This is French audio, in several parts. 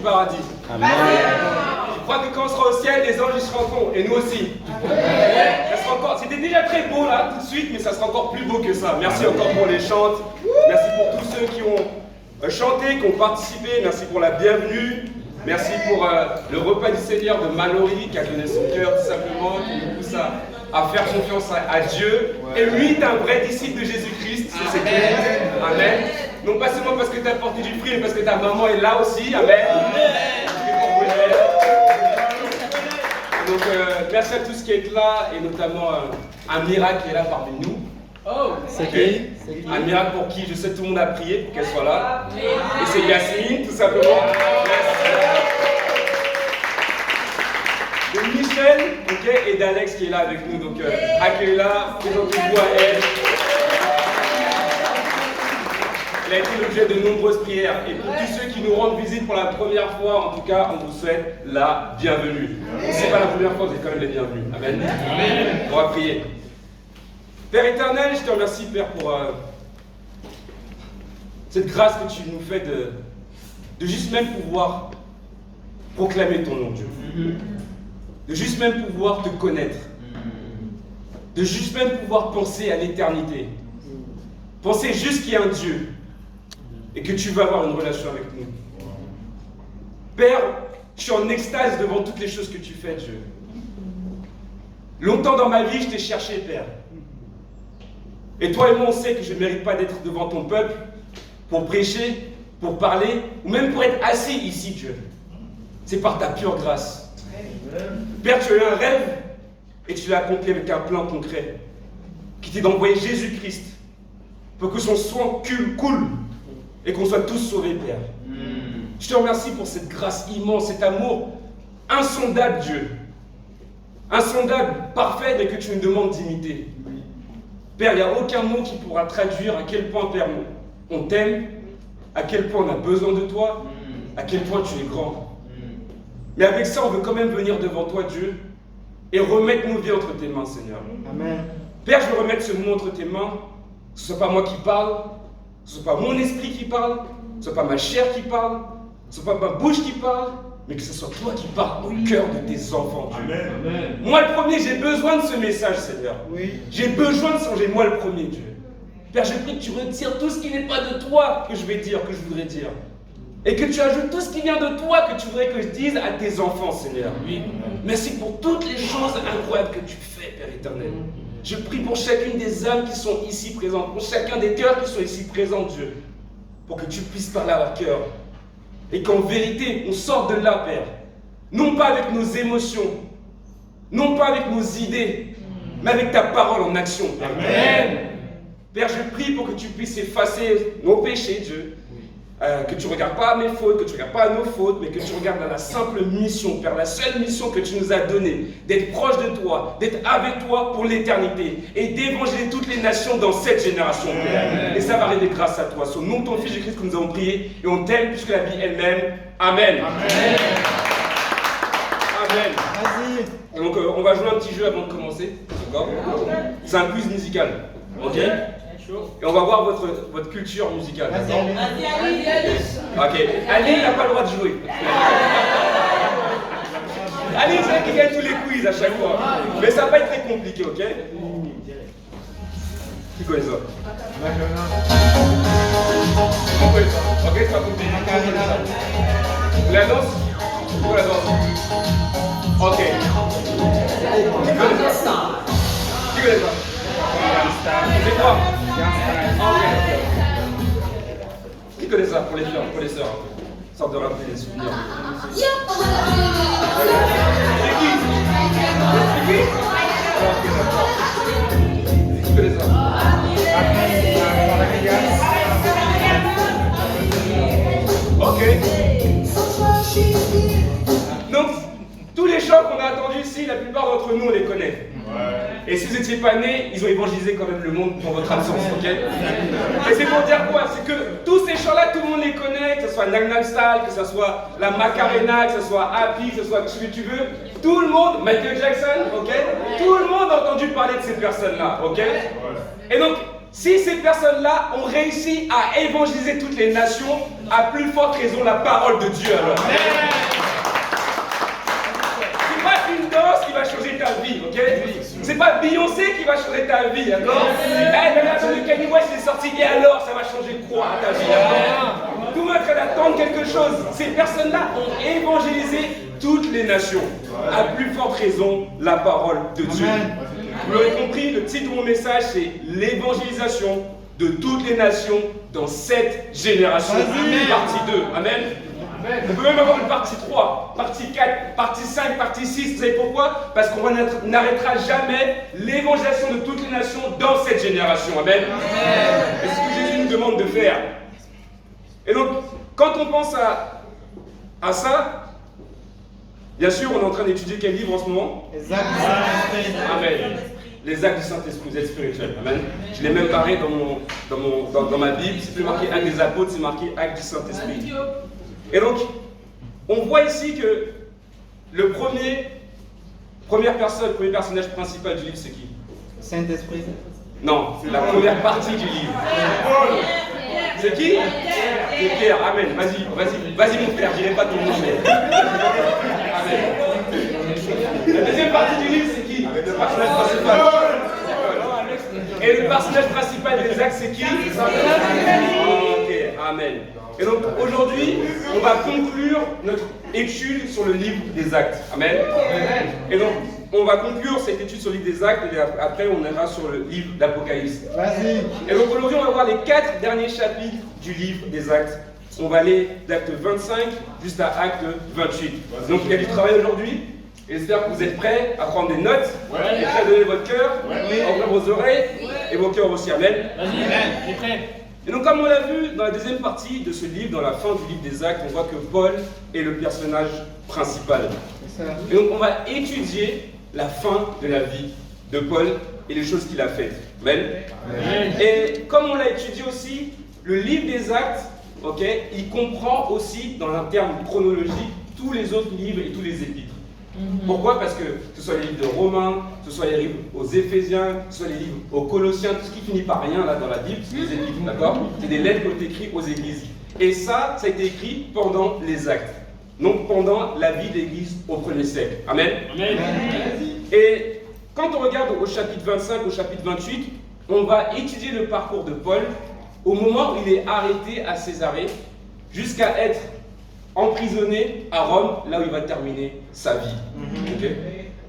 paradis. Amen. Je crois que quand on sera au ciel, les anges y seront, et nous aussi. Ça sera encore, c'était déjà très beau là, tout de suite, mais ça sera encore plus beau que ça. Merci encore pour les chantes. Merci pour tous ceux qui ont chanté, qui ont participé. Merci pour la bienvenue. Merci pour le repas du Seigneur de Mallory qui a donné son cœur tout simplement, qui nous pousse à faire confiance à Dieu. Et lui est un vrai disciple de Jésus-Christ, c'est clair. Amen. Non pas seulement parce que tu as porté du fruit, mais parce que ta maman est là aussi. Amen. Donc merci à tous qui êtes là, et notamment Amira qui est là parmi nous. Oh, c'est qui? Amira pour qui je sais tout le monde a prié pour qu'elle soit là. Et c'est Yasmine tout simplement. De Michel, et d'Alex qui est là avec nous. Donc accueillez-la, présentez-vous à elle. Elle a été l'objet de nombreuses prières. Et pour tous ceux qui nous rendent visite pour la première fois, en tout cas, on vous souhaite la bienvenue. Si ce n'est pas la première fois, vous êtes quand même les bienvenus. Amen. On va prier. Père éternel, je te remercie, Père, pour cette grâce que tu nous fais de juste même pouvoir proclamer ton nom, Dieu. De juste même pouvoir te connaître. De juste même pouvoir penser à l'éternité. Penser juste qu'il y a un Dieu. Et que tu vas avoir une relation avec nous. Père, je suis en extase devant toutes les choses que tu fais, Dieu. Longtemps dans ma vie, je t'ai cherché, Père. Et toi et moi, on sait que je ne mérite pas d'être devant ton peuple pour prêcher, pour parler, ou même pour être assis ici, Dieu. C'est par ta pure grâce. Père, tu as eu un rêve et tu l'as accompli avec un plan concret qui t'est d'envoyer Jésus-Christ pour que son sang coule et qu'on soit tous sauvés, Père. Je te remercie pour cette grâce immense, cet amour insondable, Dieu. Insondable, parfait, mais que tu nous demandes d'imiter. Père, il n'y a aucun mot qui pourra traduire à quel point, Père, on t'aime, à quel point on a besoin de toi, à quel point tu es grand. Mais avec ça, on veut quand même venir devant toi, Dieu, et remettre nos vies entre tes mains, Seigneur. Amen. Père, je veux remettre ce mot entre tes mains. Que ce ne soit pas moi qui parle, que ce ne soit pas mon esprit qui parle, que ce ne soit pas ma chair qui parle, que ce ne soit pas ma bouche qui parle, mais que ce soit toi qui parles au cœur de tes enfants, Dieu. Amen. Moi, le premier, j'ai besoin de ce message, Seigneur. Oui. J'ai besoin de changer, moi, le premier, Dieu. Père, je prie que tu retires tout ce qui n'est pas de toi que je vais dire, que je voudrais dire. Et que tu ajoutes tout ce qui vient de toi que tu voudrais que je dise à tes enfants, Seigneur. Oui. Merci pour toutes les choses incroyables que tu fais, Père éternel. Je prie pour chacune des âmes qui sont ici présentes, pour chacun des cœurs qui sont ici présents, Dieu, pour que tu puisses parler à leur cœur. Et qu'en vérité, on sorte de là, Père. Non pas avec nos émotions, non pas avec nos idées, mais avec ta parole en action, Père. Amen. Père, je prie pour que tu puisses effacer nos péchés, Dieu. Que tu ne regardes pas à mes fautes, que tu ne regardes pas à nos fautes, mais que tu regardes à la simple mission, Père, la seule mission que tu nous as donnée, d'être proche de toi, d'être avec toi pour l'éternité, et d'évangéliser toutes les nations dans cette génération, Père. Et ça va arriver grâce à toi. C'est au nom de ton Fils Jésus-Christ que nous avons prié, et on t'aime puisque la vie elle-même. Amen. Amen. Amen. Vas-y. Donc on va jouer un petit jeu avant de commencer, d'accord? C'est un quiz musical, ok? Et on va voir votre culture musicale. Allez. Ok. Ali n'a pas le droit de jouer. Ali, c'est elle qui gagne tous les quiz à chaque fois. Mais ça va pas être très compliqué, ok? Qui connaît ça? On connaît ça. Ok, c'est pas compliqué. La danse? C'est quoi la danse? Ok. Qui connaît ça? Qui connaît ça? C'est quoi? Qui connaît ça pour les filles, pour les sœurs? Sorte de rappeler les souvenirs. C'est qui? Qui connaît ça? Ok. Donc, tous les chants qu'on a entendus ici, la plupart d'entre nous, on les connaît. Et si vous n'étiez pas nés, ils ont évangélisé quand même le monde pour votre absence, ok? Et c'est pour dire quoi? C'est que tous ces chants-là, tout le monde les connaît, que ce soit Gangnam Style, que ce soit la Macarena, que ce soit Happy, que ce soit ce que tu veux. Tout le monde, Michael Jackson, ok? Tout le monde a entendu parler de ces personnes-là, ok? Et donc, si ces personnes-là ont réussi à évangéliser toutes les nations, À plus forte raison, la parole de Dieu alors. C'est pas une danse qui va changer ta vie, ok? C'est pas Beyoncé qui va changer ta vie, d'accord? Le matin de Kanye West est sorti, et alors ça va changer quoi ta vie, d'accord? Tout le monde est en train d'attendre quelque chose. Ces personnes-là ont évangélisé toutes les nations. À plus forte raison, la parole de Dieu. Vous l'aurez compris, le titre de mon message, c'est l'évangélisation de toutes les nations dans cette génération. Partie 2. Amen. On peut même avoir une partie 3, partie 4, partie 5, partie 6. Vous savez pourquoi? Parce qu'on n'arrêtera jamais l'évangélisation de toutes les nations dans cette génération. Amen. C'est ce que Jésus nous demande de faire. Et donc, quand on pense à ça, bien sûr, on est en train d'étudier quel livre en ce moment? Les Actes du Saint-Esprit. Amen. Les Actes du Saint-Esprit, vous êtes spirituel. Amen. Je l'ai même barré dans ma Bible. C'est plus marqué Actes des Apôtres, c'est marqué Actes du Saint-Esprit. Et donc, on voit ici que le premier personnage principal du livre, c'est qui? Saint-Esprit. Non, c'est la première partie du livre. C'est qui? C'est Pierre. Amen. Vas-y mon frère, je dirai pas ton nom, mais... Amen. La deuxième partie du livre, c'est qui? Le personnage principal. Et le personnage principal des Actes, c'est qui? Ok, Amen. Et donc aujourd'hui, on va conclure notre étude sur le livre des Actes. Amen. Et donc, on va conclure cette étude sur le livre des Actes et après on ira sur le livre d'Apocalypse. Et donc aujourd'hui, on va voir les 4 derniers chapitres du livre des Actes. On va aller d'Acte 25 jusqu'à Acte 28. Donc il y a du travail aujourd'hui. J'espère que vous êtes prêts à prendre des notes, et prêts à donner votre cœur, à ouvrir vos oreilles et vos cœurs aussi. Amen. Vas-y, prêt. Et donc comme on l'a vu dans la deuxième partie de ce livre, dans la fin du livre des Actes, on voit que Paul est le personnage principal. Et donc on va étudier la fin de la vie de Paul et les choses qu'il a faites. Amen. Et comme on l'a étudié aussi, le livre des Actes, il comprend aussi dans un terme chronologique tous les autres livres et tous les épîtres. Pourquoi? Parce que ce soit les livres de Romains, ce soit les livres aux Éphésiens, ce soit les livres aux Colossiens, tout ce qui finit par rien là dans la Bible, c'est des épîtres, d'accord? C'est des lettres qui ont été écrites aux églises. Et ça a été écrit pendant les Actes, donc pendant la vie de l'église au 1er siècle. Amen. Amen. Et quand on regarde au chapitre 25, au chapitre 28, on va étudier le parcours de Paul au moment où il est arrêté à Césarée, jusqu'à être emprisonné à Rome, là où il va terminer sa vie.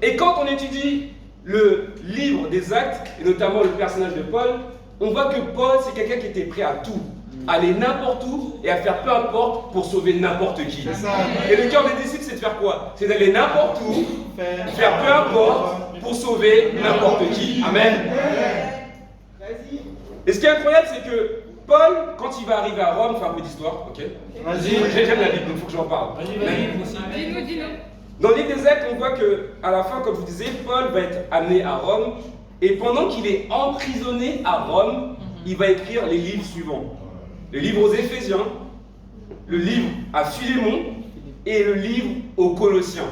Et quand on étudie le livre des Actes, et notamment le personnage de Paul, on voit que Paul, c'est quelqu'un qui était prêt à tout, aller n'importe où et à faire peu importe pour sauver n'importe qui. Et le cœur des disciples, c'est de faire quoi? C'est d'aller n'importe où, faire peu importe pour sauver n'importe qui. Amen. Et ce qui est incroyable, c'est que Paul, quand il va arriver à Rome, fait un peu d'histoire, ok? J'aime la Bible, donc il faut que j'en parle. Vas-y. Dans le livre des Actes, on voit qu'à la fin, comme je vous disais, Paul va être amené à Rome. Et pendant qu'il est emprisonné à Rome, il va écrire les livres suivants. Le livre aux Éphésiens, le livre à Philémon et le livre aux Colossiens.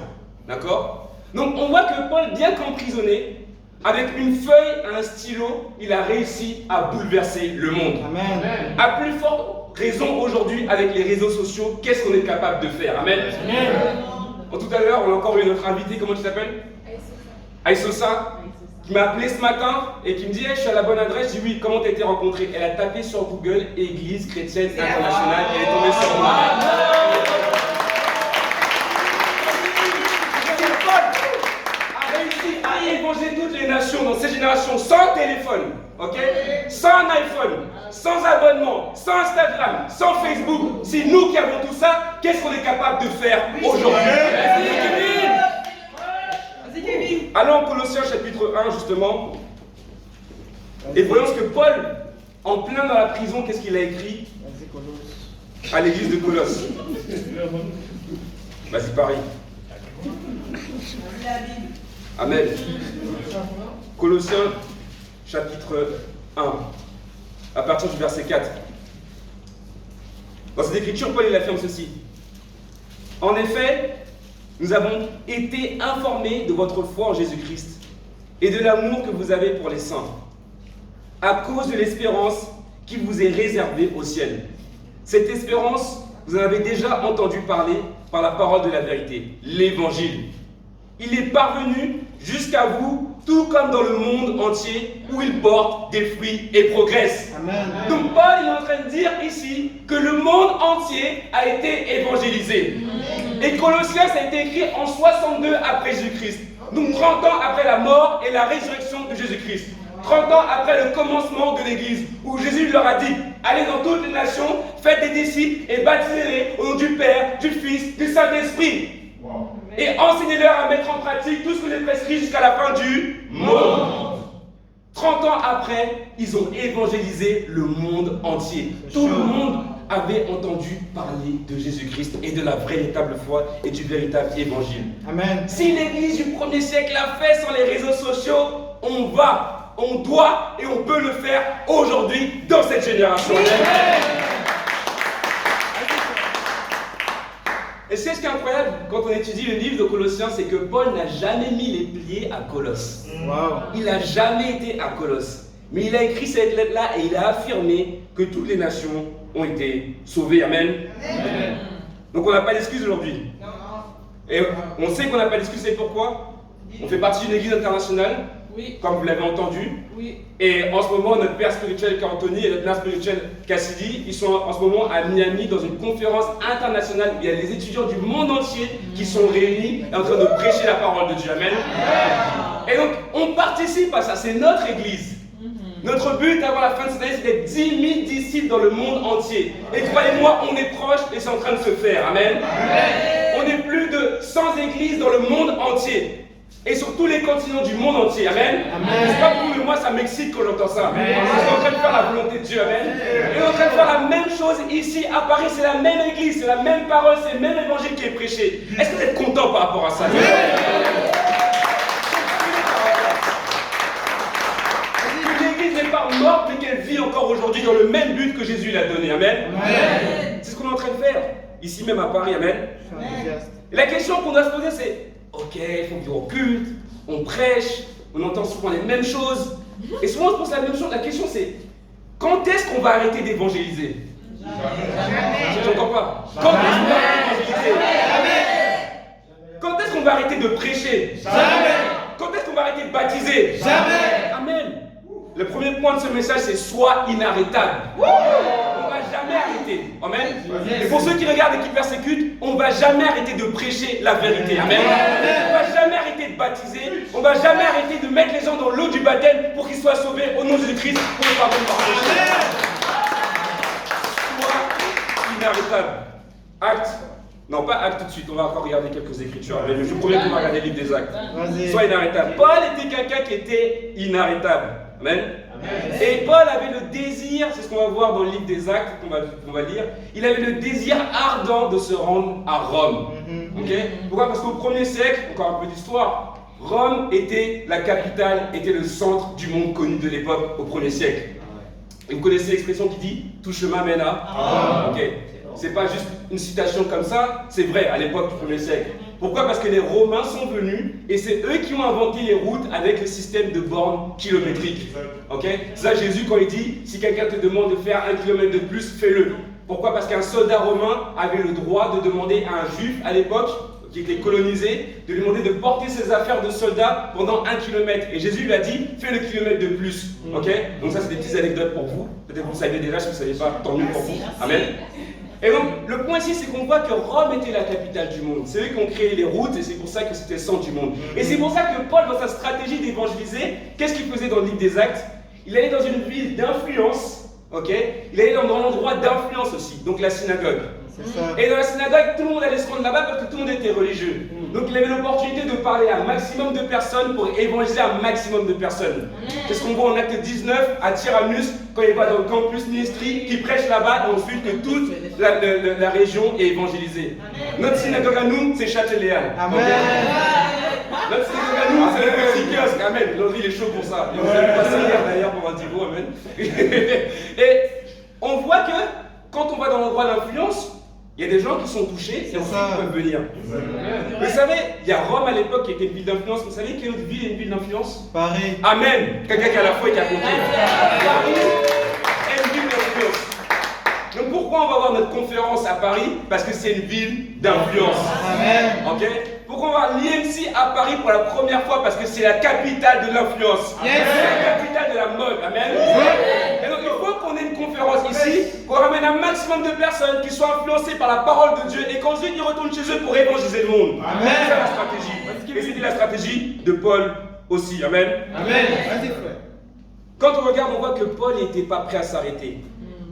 D'accord? Donc on voit que Paul, bien qu'emprisonné, avec une feuille et un stylo, il a réussi à bouleverser le monde. Amen. À plus forte raison aujourd'hui, avec les réseaux sociaux, qu'est-ce qu'on est capable de faire? Amen. Tout à l'heure, on a encore eu notre invité, comment tu t'appelles? Aïsosa, qui m'a appelé ce matin et qui me dit hey, je suis à la bonne adresse. Je dis oui, comment tu as été rencontré? Elle a tapé sur Google Église chrétienne internationale et elle est tombée sur moi. A réussi à évangéliser toutes les nations dans ces générations sans téléphone, ok? Sans un iPhone, sans abonnement, sans Instagram, sans Facebook. C'est nous qui avons tout ça. Qu'est-ce qu'on est capable de faire aujourd'hui? Allons en Colossiens chapitre 1 justement. Et voyons ce que Paul, en plein dans la prison, qu'est-ce qu'il a écrit à l'église de Colosse. Vas-y Paris. Amen. Colossiens chapitre 1, à partir du verset 4. Dans cette écriture, Paul il affirme ceci. En effet, nous avons été informés de votre foi en Jésus-Christ et de l'amour que vous avez pour les saints, à cause de l'espérance qui vous est réservée au ciel. Cette espérance, vous en avez déjà entendu parler par la parole de la vérité, l'Évangile. Il est parvenu jusqu'à vous, tout comme dans le monde entier, où il porte des fruits et progresse. Amen. Donc Paul est en train de dire ici que le monde entier a été évangélisé. Et Colossiens a été écrit en 62 après Jésus-Christ. Donc 30 ans après la mort et la résurrection de Jésus-Christ. 30 ans après le commencement de l'Église, où Jésus leur a dit, allez dans toutes les nations, faites des disciples et baptisez-les au nom du Père, du Fils, du Saint-Esprit. Et enseignez-leur à mettre en pratique tout ce que j'ai prescrit jusqu'à la fin du monde. 30 ans après, ils ont évangélisé le monde entier. Tout le monde avait entendu parler de Jésus-Christ et de la véritable foi et du véritable évangile. Amen. Si l'Église du 1er siècle l'a fait sans les réseaux sociaux, on va, on doit et on peut le faire aujourd'hui dans cette génération. Et c'est ce qui est incroyable quand on étudie le livre de Colossiens, c'est que Paul n'a jamais mis les pieds à Colosse. Wow. Il n'a jamais été à Colosse. Mais il a écrit cette lettre-là et il a affirmé que toutes les nations ont été sauvées. Amen. Amen. Donc on n'a pas d'excuse aujourd'hui. Et on sait qu'on n'a pas d'excuse, c'est pourquoi? On fait partie d'une église internationale. Oui. Comme vous l'avez entendu. Oui. Et en ce moment, notre père spirituel Anthony et notre mère spirituelle Cassidy, ils sont en ce moment à Miami dans une conférence internationale où il y a des étudiants du monde entier qui sont réunis et en train de prêcher la parole de Dieu. Amen. Et donc, on participe à ça. C'est notre église. Notre but avant la fin de cette année, c'est d'être 10 000 disciples dans le monde entier. Et croyez-moi, on est proche et c'est en train de se faire. Amen. On est plus de 100 églises dans le monde entier. Et sur tous les continents du monde entier. Amen. Je ne sais pas pour vous, mais moi ça m'excite quand j'entends ça. Je suis en train de faire la volonté de Dieu. Amen. Et on est en train de faire la même chose ici à Paris. C'est la même église, c'est la même parole, c'est le même évangile qui est prêché. Est-ce que vous êtes content par rapport à ça? L'église n'est pas morte, mais qu'elle vit encore aujourd'hui dans le même but que Jésus l'a donné. Amen. C'est ce qu'on est en train de faire ici même à Paris. Amen. Et la question qu'on doit se poser, c'est ok, il faut venir au culte, on prêche, on entend souvent les mêmes choses. Et souvent on se pose la même chose. La question c'est, quand est-ce qu'on va arrêter d'évangéliser? Je n'entends pas. Quand est-ce qu'on va arrêter d'évangéliser? Quand est-ce qu'on va arrêter de prêcher? Quand est-ce qu'on va arrêter de baptiser? Amen. Le premier point de ce message, c'est sois inarrêtable. On ne va jamais arrêter. Amen. Et pour ceux qui regardent et qui persécutent, on ne va jamais arrêter de prêcher la vérité. Amen. On ne va jamais arrêter de baptiser. On ne va jamais arrêter de mettre les gens dans l'eau du baptême pour qu'ils soient sauvés au nom de Jésus-Christ pour le pardon de leurs péchés. Sois inarrêtable. Acte. Non, pas acte tout de suite, on va encore regarder quelques écritures. Mais je vous promets qu'on va regarder le livre des actes. Sois inarrêtable. Paul était quelqu'un qui était inarrêtable. Amen. Et Paul avait le désir, c'est ce qu'on va voir dans le livre des actes qu'on va lire, il avait le désir ardent de se rendre à Rome. Okay? Pourquoi? Parce qu'au 1er siècle, encore un peu d'histoire, Rome était la capitale, était le centre du monde connu de l'époque au 1er siècle. Et vous connaissez l'expression qui dit « tout chemin mène à ». Okay. C'est pas juste une citation comme ça, c'est vrai à l'époque du 1er siècle. Pourquoi? Parce que les Romains sont venus et c'est eux qui ont inventé les routes avec le système de bornes kilométriques. Okay? C'est ça Jésus quand il dit, si quelqu'un te demande de faire 1 kilomètre de plus, fais-le. Pourquoi? Parce qu'un soldat romain avait le droit de demander à un juif à l'époque, qui était colonisé, de lui demander de porter ses affaires de soldat pendant 1 kilomètre. Et Jésus lui a dit, fais le kilomètre de plus. Okay? Donc ça c'est des petites anecdotes pour vous. Peut-être que vous savez déjà, si vous ne savez pas, tant mieux pour vous. Amen. Et donc, le point ici, c'est qu'on voit que Rome était la capitale du monde. C'est eux qui ont créé les routes et c'est pour ça que c'était le centre du monde. Et c'est pour ça que Paul, dans sa stratégie d'évangéliser, qu'est-ce qu'il faisait dans le livre des Actes? Il allait dans une ville d'influence, ok? Il allait dans un endroit d'influence aussi, donc la synagogue. Et dans la synagogue, tout le monde allait se rendre là-bas parce que tout le monde était religieux. Donc il avait l'opportunité de parler à un maximum de personnes pour évangéliser un maximum de personnes. C'est ce qu'on voit en acte 19 à Tyrannus, quand il va dans le campus ministry, qui prêche là-bas et ensuite que toute la région est évangélisée. Notre synagogue à nous, c'est Châteléal. Amen. Notre synagogue à nous, c'est le petit kiosque. Amen. L'André, il est chaud pour ça. Et vous avez passé hier d'ailleurs pour un divo. Amen. Et on voit que quand on va dans l'endroit d'influence, il y a des gens qui sont touchés et ensuite ils peuvent venir. Vous savez, il y a Rome à l'époque qui était une ville d'influence. Vous savez quelle autre ville est une ville d'influence? Paris. Amen. Quelqu'un qui a la foi et qui a compris. Paris est une ville d'influence. Donc pourquoi Pourquoi on va avoir notre conférence à Paris? Parce que c'est une ville d'influence. Ok? Pourquoi on va avoir l'IMC à Paris pour la première fois? Parce que c'est la capitale de l'influence. C'est la capitale de la mode. Amen. Et donc il faut qu'on ait une conférence ici, qu'on ramène un maximum de personnes qui soient influencées par la parole de Dieu et qu'ensuite ils retournent chez eux pour évangéliser le monde. C'est ça la stratégie. Et c'était la stratégie de Paul aussi. Amen. Quand on regarde, on voit que Paul n'était pas prêt à s'arrêter.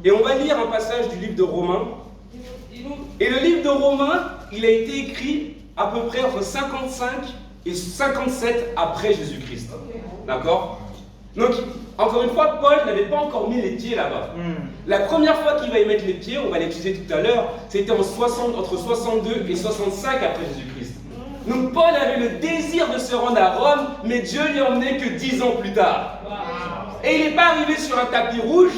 Et on va lire un passage du livre de Romains. Et le livre de Romains, il a été écrit à peu près entre 55 et 57 après Jésus-Christ. D'accord? Donc, encore une fois, Paul n'avait pas encore mis les pieds là-bas. La première fois qu'il va y mettre les pieds, on va l'étudier tout à l'heure, c'était entre 62 et 65 après Jésus-Christ. Donc Paul avait le désir de se rendre à Rome, mais Dieu lui a emmené que 10 ans plus tard. Et il n'est pas arrivé sur un tapis rouge,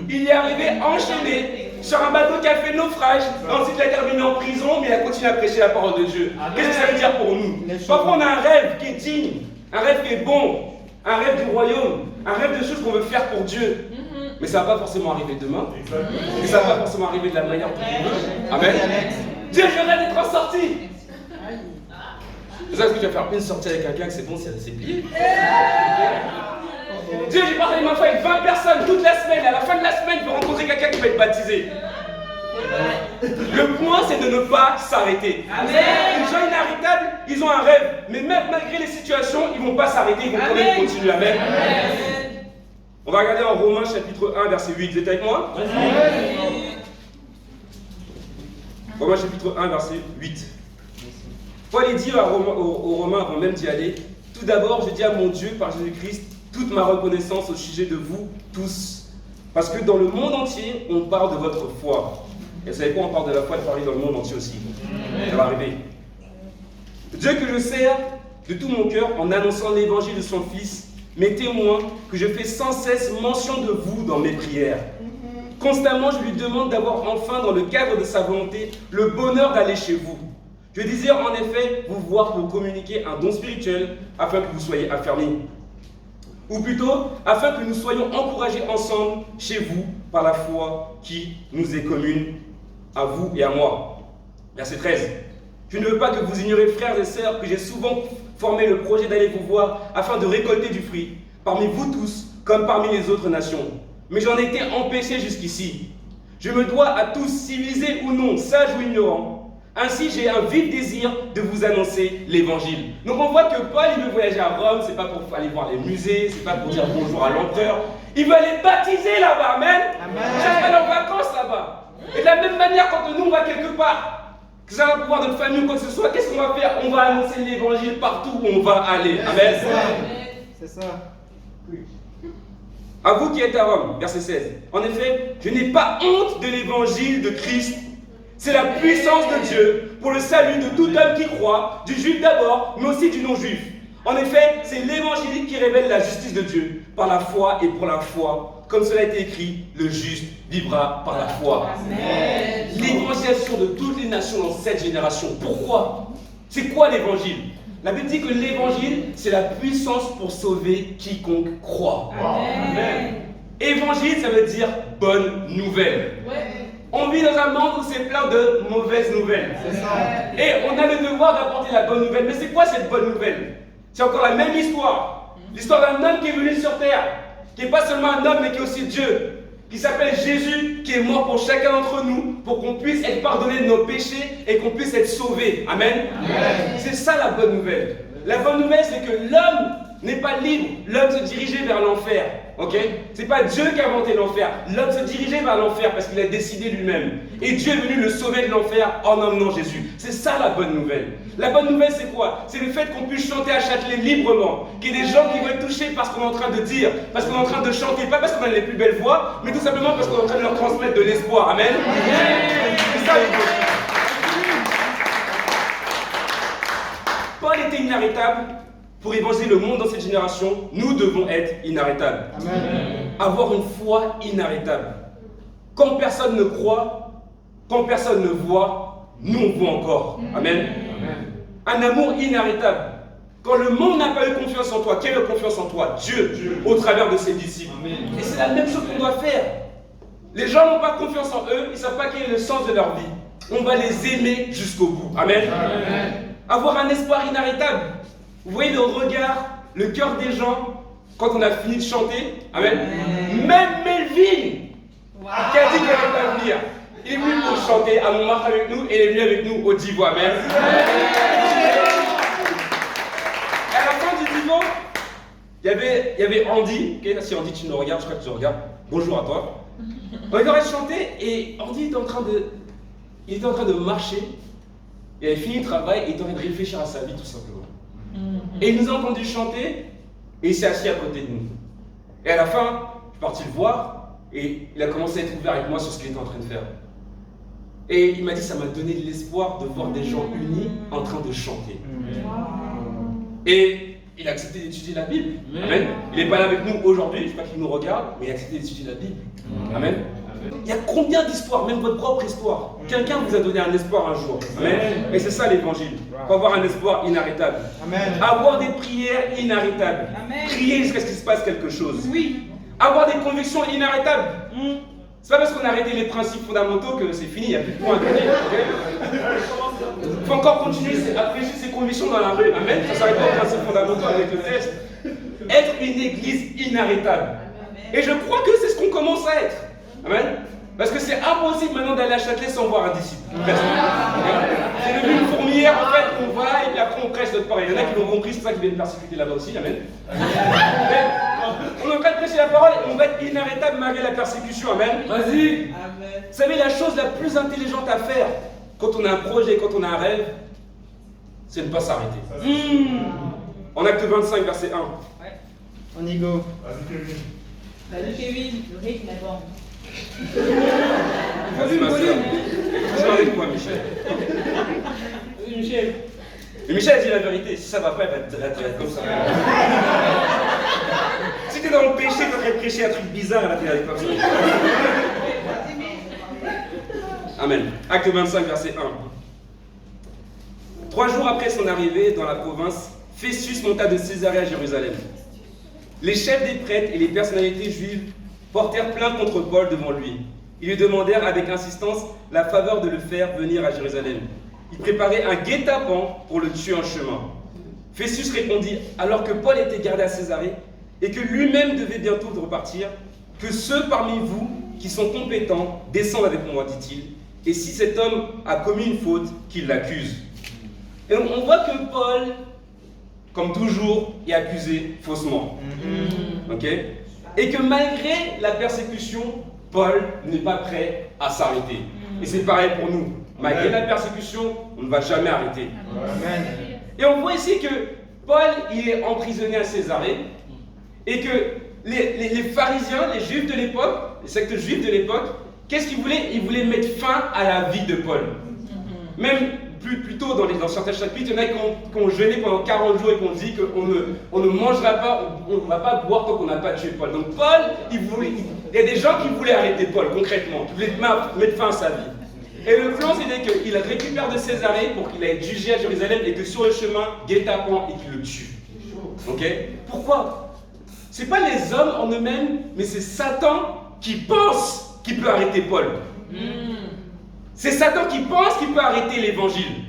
il est arrivé enchaîné sur un bateau qui a fait naufrage. Ensuite, il a terminé en prison, mais il a continué à prêcher la parole de Dieu. Qu'est-ce que ça veut dire pour nous? Parfois, on a un rêve qui est digne, un rêve qui est bon, un rêve du royaume, un rêve de choses qu'on veut faire pour Dieu. Mais ça ne va pas forcément arriver demain. Et ça ne va pas forcément arriver de la manière dont on veut. Amen. Dieu, je rêve d'être en sortie. C'est ça ce que tu vas faire une sortie avec quelqu'un, que c'est bon, c'est plié. Dieu, j'ai partagé ma foi avec 20 personnes toute la semaine. À la fin de la semaine, je vais rencontrer quelqu'un qui va être baptisé. Le point, c'est de ne pas s'arrêter. Les gens inarrêtables, ils ont un rêve. Mais même malgré les situations, ils ne vont pas s'arrêter. Ils vont quand même continuer. Amen. On va regarder en Romains chapitre 1, verset 8. Vous êtes avec moi? Romains chapitre 1, verset 8. Paul dit aux Romains, avant même d'y aller, tout d'abord, je dis à mon Dieu, par Jésus-Christ, toute ma reconnaissance au sujet de vous tous. Parce que dans le monde entier, on parle de votre foi. Et vous savez quoi, on parle de la foi de Paris dans le monde entier aussi. Ça va arriver. Dieu que je sers de tout mon cœur en annonçant l'évangile de son Fils, mes témoins, que je fais sans cesse mention de vous dans mes prières. Constamment, je lui demande d'avoir enfin, dans le cadre de sa volonté, le bonheur d'aller chez vous. Je désire en effet vous voir pour communiquer un don spirituel afin que vous soyez affermis. Ou plutôt, afin que nous soyons encouragés ensemble chez vous par la foi qui nous est commune à vous et à moi. Verset 13. Je ne veux pas que vous ignoriez, frères et sœurs, que j'ai souvent formé le projet d'aller vous voir afin de récolter du fruit, parmi vous tous, comme parmi les autres nations. Mais j'en ai été empêché jusqu'ici. Je me dois à tous, civilisés ou non, sages ou ignorants. Ainsi, j'ai un vif désir de vous annoncer l'évangile. Donc on voit que Paul, il veut voyager à Rome, c'est pas pour aller voir les musées, c'est pas pour dire bonjour à l'empereur. Il veut aller baptiser là-bas, amen. J'aimerais aller en vacances là-bas. Et de la même manière, quand nous on va quelque part, que ça va pouvoir notre famille ou quoi que ce soit, qu'est-ce qu'on va faire? On va annoncer l'évangile partout où on va aller, amen. C'est ça. À vous qui êtes à Rome, verset 16. En effet, je n'ai pas honte de l'évangile de Christ. C'est la puissance de Dieu pour le salut de tout homme qui croit, du juif d'abord, mais aussi du non-juif. En effet, c'est l'évangile qui révèle la justice de Dieu par la foi et pour la foi. Comme cela a été écrit, le juste vivra par la foi. L'évangélisation de toutes les nations dans cette génération. Pourquoi? C'est quoi l'évangile? La Bible dit que l'évangile, c'est la puissance pour sauver quiconque croit. Amen. Évangile, ça veut dire bonne nouvelle. On vit dans un monde où c'est plein de mauvaises nouvelles. Et on a le devoir d'apporter la bonne nouvelle. Mais c'est quoi cette bonne nouvelle? C'est encore la même histoire. L'histoire d'un homme qui est venu sur terre, qui n'est pas seulement un homme, mais qui est aussi Dieu, qui s'appelle Jésus, qui est mort pour chacun d'entre nous, pour qu'on puisse être pardonné de nos péchés et qu'on puisse être sauvé. Amen. C'est ça la bonne nouvelle. La bonne nouvelle, c'est que l'homme n'est pas libre. L'homme se dirigeait vers l'enfer. Ok? C'est pas Dieu qui a inventé l'enfer. L'homme se dirigeait vers l'enfer parce qu'il a décidé lui-même. Et Dieu est venu le sauver de l'enfer en emmenant Jésus. C'est ça la bonne nouvelle. La bonne nouvelle, c'est quoi? C'est le fait qu'on puisse chanter à Châtelet librement. Qu'il y ait des gens qui vont être touchés par ce qu'on est en train de dire, parce qu'on est en train de chanter, pas parce qu'on a les plus belles voix, mais tout simplement parce qu'on est en train de leur transmettre de l'espoir. Amen. C'est ça l'évangile. Paul était inarrêtable. Pour évangéliser le monde dans cette génération, nous devons être inarrêtables. Amen. Avoir une foi inarrêtable. Quand personne ne croit, quand personne ne voit, nous on voit encore. Amen. Un amour inarrêtable. Quand le monde n'a pas eu confiance en toi, quelle confiance en toi? Dieu, au travers de ses disciples. Amen. Et c'est la même chose qu'on doit faire. Les gens n'ont pas confiance en eux, ils ne savent pas quel est le sens de leur vie. On va les aimer jusqu'au bout. Amen. Amen. Avoir un espoir inarrêtable. Vous voyez le regard, le cœur des gens quand on a fini de chanter. Amen. Amen. Même Melvin, qui a dit qu'elle allait pas venir, il est venu pour chanter à Montmartre avec nous et il est venu avec nous au Divo. Amen. Et à la fin du Divo, il y avait Andy. Okay, si Andy tu nous regardes, je crois que tu nous regardes. Bonjour à toi. On était en train de chanter et Andy était en train de marcher. Il avait fini le travail et il était en train de réfléchir à sa vie tout simplement. Et il nous a entendu chanter et il s'est assis à côté de nous. Et à la fin, je suis parti le voir et il a commencé à être ouvert avec moi sur ce qu'il était en train de faire. Et il m'a dit, ça m'a donné de l'espoir de voir des gens unis en train de chanter. Et il a accepté d'étudier la Bible. Amen. Il n'est pas là avec nous aujourd'hui, je ne sais pas qu'il nous regarde, mais il a accepté d'étudier la Bible. Amen. Il y a combien d'histoires, même votre propre histoire. Quelqu'un vous a donné un espoir un jour. Amen. Et c'est ça l'évangile. Il faut avoir un espoir inarrêtable. Amen. Avoir des prières inarrêtables. Amen. Prier jusqu'à ce qu'il se passe quelque chose. Oui. Avoir des convictions inarrêtables. C'est pas parce qu'on a arrêté les principes fondamentaux que c'est fini, il n'y a plus de point à donner. Il faut encore continuer à prêcher ses convictions dans la rue. Amen. Ça ne s'arrête pas aux principes fondamentaux avec le texte. Être une église inarrêtable. Et je crois que c'est ce qu'on commence à être. Amen. Parce que c'est impossible maintenant d'aller à Châtelet sans voir un disciple. C'est devenu une fourmilière, en fait, on va et puis après on prêche notre parole. Il y en a qui l'ont compris, c'est pour ça qu'ils viennent persécuter là-bas aussi. Amen. On est en train de prêcher la parole et on va être inarrêtable malgré la persécution. Amen. Vas-y. Vous savez, la chose la plus intelligente à faire quand on a un projet, quand on a un rêve, c'est de ne pas s'arrêter. En Acte 25, verset 1. Ouais. On y go. Salut Kevin, le rythme est bon. Vas-y ma soeur. Toujours avec moi Michel. Oui, Michel. Mais Michel a dit la vérité, si ça va pas, elle va te traiter comme ça. Si t'es dans le péché, t'es en train de prêcher un truc bizarre, elle va te dire comme ça. Amen. Acte 25, verset 1. 3 jours après son arrivée dans la province, Festus monta de Césarée à Jérusalem. Les chefs des prêtres et les personnalités juives portèrent plainte contre Paul devant lui. Ils lui demandèrent avec insistance la faveur de le faire venir à Jérusalem. Ils préparaient un guet-apens pour le tuer en chemin. Festus répondit, alors que Paul était gardé à Césarée et que lui-même devait bientôt repartir, que ceux parmi vous qui sont compétents descendent avec moi, dit-il, et si cet homme a commis une faute, qu'il l'accuse. Et on voit que Paul, comme toujours, est accusé faussement. Ok ? Et que malgré la persécution, Paul n'est pas prêt à s'arrêter. Et c'est pareil pour nous. Malgré la persécution, on ne va jamais arrêter. Amen. Et on voit ici que Paul, il est emprisonné à Césarée et que les pharisiens, les juifs de l'époque, les sectes juifs de l'époque, qu'est-ce qu'ils voulaient? Ils voulaient mettre fin à la vie de Paul. Même plus tôt dans certains chapitres, il y en a qui ont jeûné pendant 40 jours et qui ont dit qu'on ne mangera pas, on ne va pas boire tant qu'on n'a pas tué Paul. Donc Paul, il y a des gens qui voulaient arrêter Paul concrètement, qui voulaient mettre fin à sa vie. Et le plan, c'était qu'il récupère de Césarée pour qu'il aille être jugé à Jérusalem et que sur le chemin, guet-apens et qu'il le tue. Ok? Pourquoi? C'est pas les hommes en eux-mêmes, mais c'est Satan qui pense qu'il peut arrêter Paul. C'est Satan qui pense qu'il peut arrêter l'évangile.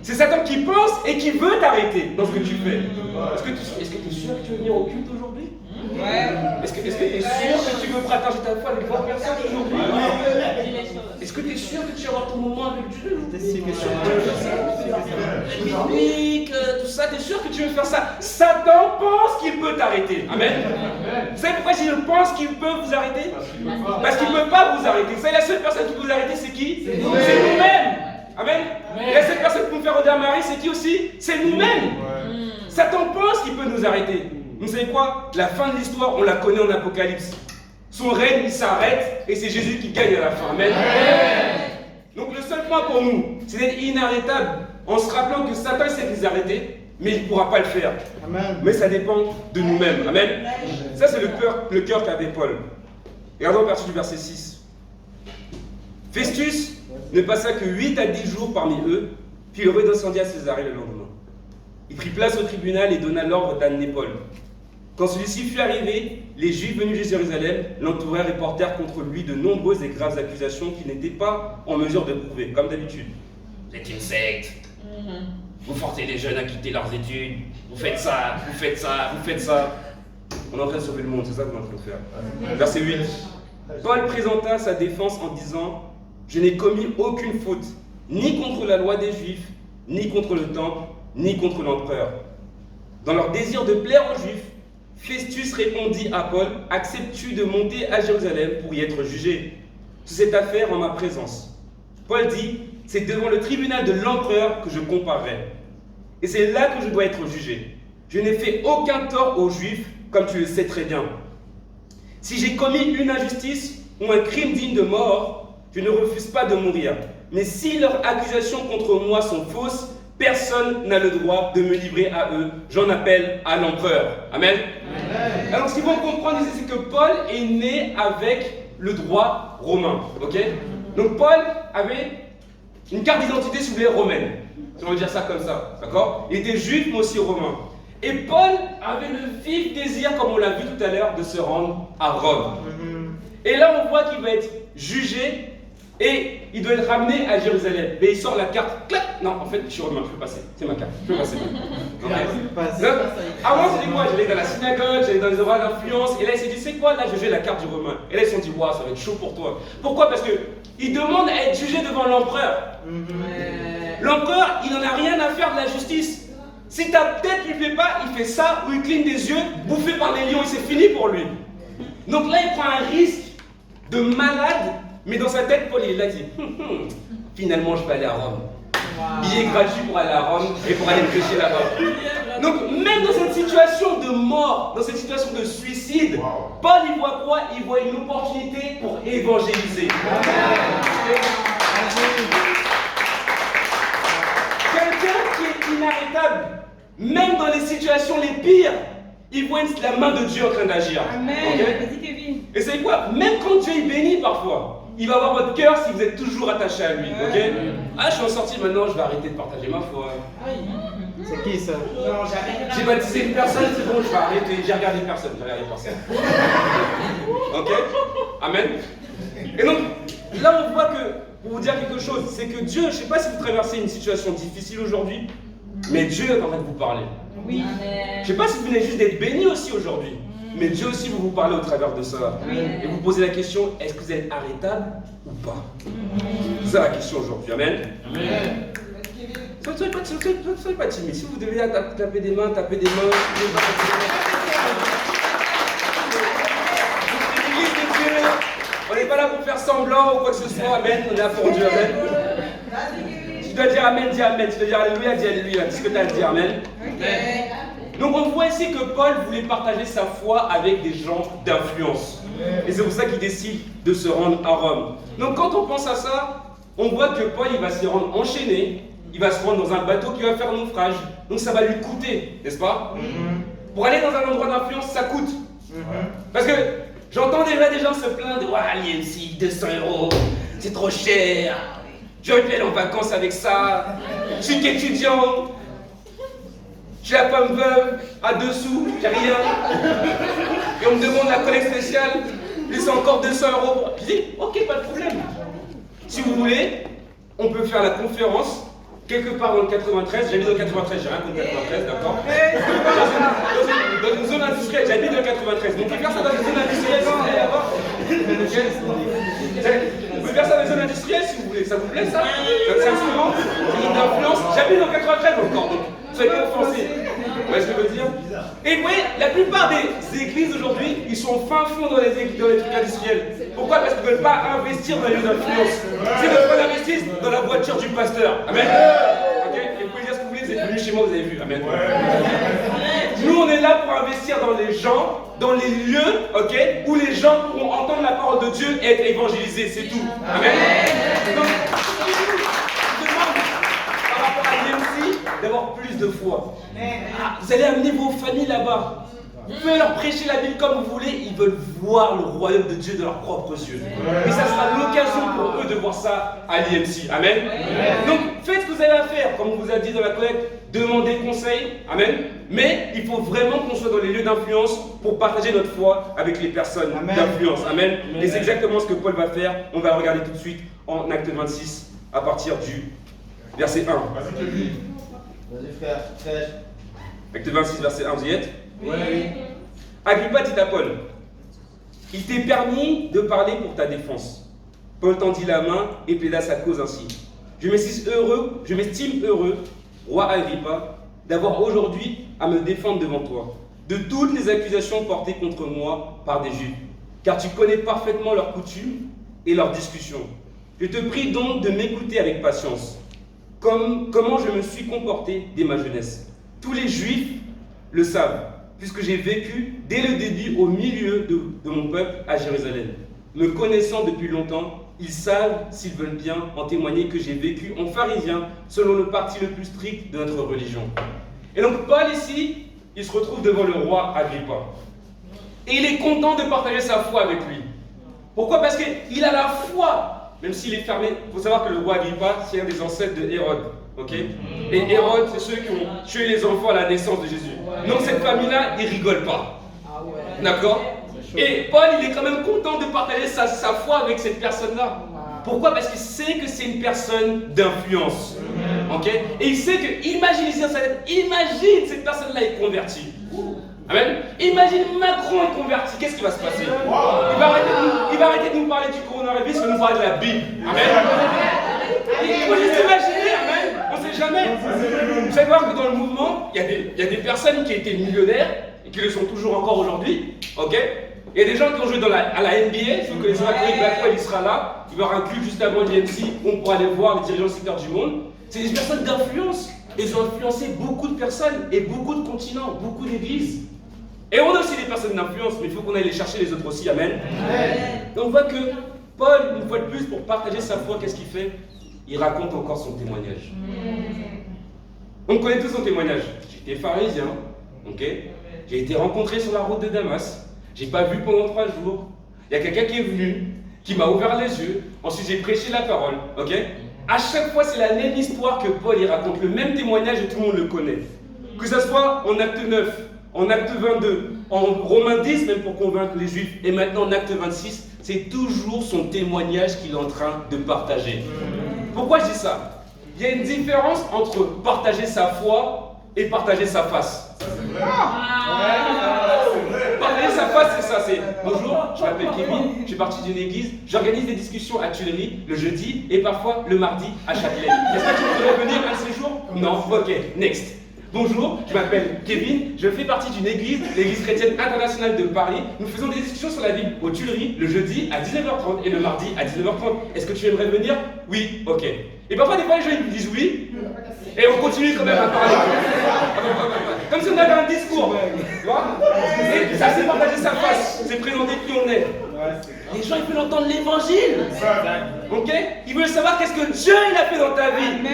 C'est Satan qui pense et qui veut t'arrêter dans ce que tu fais. Est-ce que tu es sûr que tu veux venir au culte aujourd'hui? Ouais. Est-ce que tu es sûr que tu veux partager ta foi avec 20 personnes aujourd'hui? Est-ce que tu es sûr que tu vas avoir ton moment avec Dieu? Biblique, tout ça, tu es sûr que tu veux faire ça? Satan pense qu'il peut t'arrêter. Amen. Vous savez pourquoi je pense qu'il peut vous arrêter? Parce qu'il ne peut pas vous arrêter. Vous savez, la seule personne qui peut vous arrêter, c'est qui? C'est nous-mêmes. Amen. Et la seule personne qui peut nous faire redémarrer, c'est qui aussi? C'est nous-mêmes. Satan pense qu'il peut nous arrêter. Vous savez quoi? La fin de l'histoire, on la connaît en Apocalypse. Son règne, il s'arrête et c'est Jésus qui gagne à la fin. Amen. Donc le seul point pour nous, c'est d'être inarrêtable en se rappelant que Satan sait nous arrêter, mais il ne pourra pas le faire. Amen. Mais ça dépend de nous-mêmes. Amen. Ça, c'est le cœur qu'avait Paul. Regardons à partir du verset 6. Festus ne passa que 8 à 10 jours parmi eux, puis il redescendit à Césarée le lendemain. Il prit place au tribunal et donna l'ordre d'amener Paul. Quand celui-ci fut arrivé, les Juifs venus de Jérusalem l'entourèrent et portèrent contre lui de nombreuses et graves accusations qu'il n'était pas en mesure de prouver, comme d'habitude. Vous êtes une secte. Vous forcez les jeunes à quitter leurs études. Vous faites ça, vous faites ça, vous faites ça. On est en train de sauver le monde, c'est ça qu'on est en train de faire. Verset 8. Paul présenta sa défense en disant « Je n'ai commis aucune faute, ni contre la loi des Juifs, ni contre le temple, ni contre l'empereur. » Dans leur désir de plaire aux Juifs, Festus répondit à Paul « Acceptes-tu de monter à Jérusalem pour y être jugé sur cette affaire en ma présence ?» Paul dit « C'est devant le tribunal de l'empereur que je comparerai. Et c'est là que je dois être jugé. Je n'ai fait aucun tort aux Juifs, comme tu le sais très bien. Si j'ai commis une injustice ou un crime digne de mort, je ne refuse pas de mourir. Mais si leurs accusations contre moi sont fausses, personne n'a le droit de me livrer à eux. J'en appelle à l'empereur. » Amen. Amen. Alors, ce qu'il faut comprendre ici, c'est que Paul est né avec le droit romain. Ok? Donc, Paul avait une carte d'identité, si vous voulez, romaine. Si on veut dire ça comme ça. D'accord? Il était juif, mais aussi romain. Et Paul avait le vif désir, comme on l'a vu tout à l'heure, de se rendre à Rome. Et là, on voit qu'il va être jugé et il doit être ramené à Jérusalem. Mais il sort la carte, clac. Non, en fait, je suis romain, je peux passer. C'est ma carte, je peux passer. Okay. Avant, c'était quoi? J'allais dans la synagogue, j'allais dans les endroits d'influence. Et là, il s'est dit, c'est quoi? Là, je vais la carte du romain. Et là, ils se sont dit, waouh, ça va être chaud pour toi. Pourquoi? Parce qu'il demande à être jugé devant l'empereur. L'empereur, il n'en a rien à faire de la justice. Si ta tête ne lui fait pas, il fait ça, ou il cligne des yeux, bouffé par les lions, et c'est fini pour lui. Donc là, il prend un risque de malade, mais dans sa tête, Paul, il est là, il dit finalement, je vais aller à Rome. Billet gratuit pour aller à Rome et pour aller me pêcher là-bas. Donc, même dans cette situation de mort, dans cette situation de suicide, Paul, il voit quoi? Il voit une opportunité pour évangéliser. Quelqu'un qui est inarrêtable, même dans les situations les pires, il voit la main de Dieu en train d'agir. Amen. Okay? Vas-y, Kevin. Et c'est quoi? Même quand Dieu est béni parfois, il va avoir votre cœur si vous êtes toujours attaché à lui. Ok? Ah, je suis en sortie maintenant, je vais arrêter de partager ma foi. C'est qui ça? Non, j'arrête. J'ai baptisé une personne, c'est bon, je vais arrêter. J'ai regardé personne, j'ai regardé personne. Ok? Amen. Et donc, là on voit que, pour vous dire quelque chose, c'est que Dieu, je ne sais pas si vous traversez une situation difficile aujourd'hui, mais Dieu est en train de vous parler. Oui. Je ne sais pas si vous venez juste d'être béni aussi aujourd'hui, mais Dieu aussi vous parler au travers de ça. Et vous posez la question, est-ce que vous êtes arrêtable ou pas? C'est ça la question aujourd'hui. Amen. Amen. Soyez pas timide. Si vous devez taper des mains, tapez des mains. L'église de Dieu, on n'est pas là pour faire semblant ou quoi que ce soit. Amen. On est là pour Dieu. Amen. Tu dois dire Amen, dis Amen. Tu dois dire Alléluia, dis Alléluia. Dis ce que tu as à dire. Amen. Donc on voit ici que Paul voulait partager sa foi avec des gens d'influence. Et c'est pour ça qu'il décide de se rendre à Rome. Donc quand on pense à ça, on voit que Paul il va s'y rendre enchaîné. Il va se rendre dans un bateau qui va faire naufrage. Donc ça va lui coûter, n'est-ce pas? Pour aller dans un endroit d'influence, ça coûte. Parce que j'entends déjà des gens se plaindre. Ouais, l'IMC, 200 €, c'est trop cher. Je vais aller en vacances avec ça. Je suis qu'étudiant. Je suis la femme veuve, à 2 sous, j'ai rien. Et on me demande la collecte spéciale, et c'est encore 200 €. Je dis, ok, pas de problème. Si vous voulez, on peut faire la conférence quelque part dans le 93. J'habite dans le 93, j'ai rien contre le 93, d'accord? Dans une zone industrielle, j'habite dans le 93. Donc on peut faire ça dans une zone industrielle si vous voulez là-bas. On peut faire ça dans une zone industrielle si vous voulez. Ça vous plaît ça? C'est un instrument, c'est une influence. J'habite dans le 93 encore, donc soyez pas offensés. Vous voyez ce que je veux dire? Et vous voyez, la plupart des églises aujourd'hui, ils sont au fin fond dans les trucs industriels. Pourquoi? Parce qu'ils ne veulent pas investir dans les influences. C'est de pas investir dans la voiture du pasteur. Amen. Ok? Et vous pouvez dire ce que vous voulez, vous êtes venus chez moi, vous avez vu. Amen. Nous, on est là pour investir dans les gens, dans les lieux, ok, où les gens pourront entendre la parole de Dieu et être évangélisés, c'est tout. Amen. Donc, je demande, par rapport à l'IMC, d'avoir plus de foi. Ah, vous allez amener vos familles là-bas. Vous pouvez leur prêcher la Bible comme vous voulez, ils veulent voir le royaume de Dieu de leurs propres yeux. Et ça sera l'occasion pour eux de voir ça à l'IMC. Amen. Donc faites ce que vous avez à faire, comme on vous a dit dans la collecte. demander conseil, amen. Mais il faut vraiment qu'on soit dans les lieux d'influence pour partager notre foi avec les personnes d'influence, amen. Et c'est exactement ce que Paul va faire. On va le regarder tout de suite en Acte 26 à partir du verset 1. Vas-y, frère. Acte 26, verset 1, vous y êtes? Oui. Agrippa dit à Paul, il t'est permis de parler pour ta défense. Paul tendit la main et plaida sa cause ainsi. Je m'estime heureux, roi Agrippa, d'avoir aujourd'hui à me défendre devant toi de toutes les accusations portées contre moi par des Juifs, car tu connais parfaitement leurs coutumes et leurs discussions. Je te prie donc de m'écouter avec patience, comment je me suis comporté dès ma jeunesse. Tous les Juifs le savent, puisque j'ai vécu dès le début au milieu de mon peuple à Jérusalem. Me connaissant depuis longtemps, ils savent, s'ils veulent bien, en témoigner que j'ai vécu en pharisien, selon le parti le plus strict de notre religion. Et donc Paul ici, il se retrouve devant le roi Agrippa. Et il est content de partager sa foi avec lui. Pourquoi? Parce qu'il a la foi, même s'il est fermé. Il faut savoir que le roi Agrippa, c'est un des ancêtres de Hérode. Okay? Et Hérode, c'est ceux qui ont tué les enfants à la naissance de Jésus. Donc cette famille-là, ils rigolent pas. D'accord? Et Paul, il est quand même content de partager sa foi avec cette personne-là. Pourquoi? Parce qu'il sait que c'est une personne d'influence. Okay? Et il sait que, imagine cette personne-là est convertie. Amen. Imagine Macron est converti, qu'est-ce qui va se passer? Il va arrêter de nous parler du coronavirus, il va nous parler de la Bible. Amen. Il faut juste imaginer, amen. On ne sait jamais. Vous savez voir que dans le mouvement, il y a des personnes qui étaient millionnaires et qui le sont toujours encore aujourd'hui. Ok? Il y a des gens qui ont joué à la NBA, si vous connaissez Blackwell, il sera là. Il va y avoir un culte juste avant l'IMC, on pourra aller voir les dirigeants secteurs du monde. C'est des personnes d'influence. Ils ont influencé beaucoup de personnes et beaucoup de continents, beaucoup d'églises. Et on a aussi des personnes d'influence, mais il faut qu'on aille les chercher les autres aussi, amen. Donc on voit que Paul, une fois de plus, pour partager sa foi, qu'est-ce qu'il fait? Il raconte encore son témoignage. On connaît tous son témoignage. J'étais pharisien, ok? J'ai été rencontré sur la route de Damas. J'ai pas vu pendant 3 jours. Il y a quelqu'un qui est venu, qui m'a ouvert les yeux. Ensuite, j'ai prêché la parole, ok? À chaque fois, c'est la même histoire que Paul, il raconte le même témoignage et tout le monde le connaît. Que ce soit en acte 9, en acte 22, en Romains 10, même pour convaincre les Juifs, et maintenant en acte 26, c'est toujours son témoignage qu'il est en train de partager. Pourquoi je dis ça? Il y a une différence entre partager sa foi et partager sa face. Ça, c'est vrai. Partager sa face, c'est ça, c'est bonjour, je m'appelle Kevin, je suis parti d'une église, j'organise des discussions à Tuileries le jeudi et parfois le mardi à Châtelet. Est-ce que tu voudrais venir un de ces jours? Non, ok, next. Bonjour, je m'appelle Kevin, je fais partie d'une église, l'église chrétienne internationale de Paris. Nous faisons des discussions sur la Bible aux Tuileries le jeudi à 19h30 et le mardi à 19h30. Est-ce que tu aimerais venir? Oui, ok. Et parfois, des fois, les gens ils me disent oui, et on continue quand même à parler. Comme si on avait un discours. Tu vois? Et ça, c'est partager sa face, c'est présenter qui on est. Les gens, ils veulent entendre l'évangile. Ok? Ils veulent savoir qu'est-ce que Dieu il a fait dans ta vie. Ils ne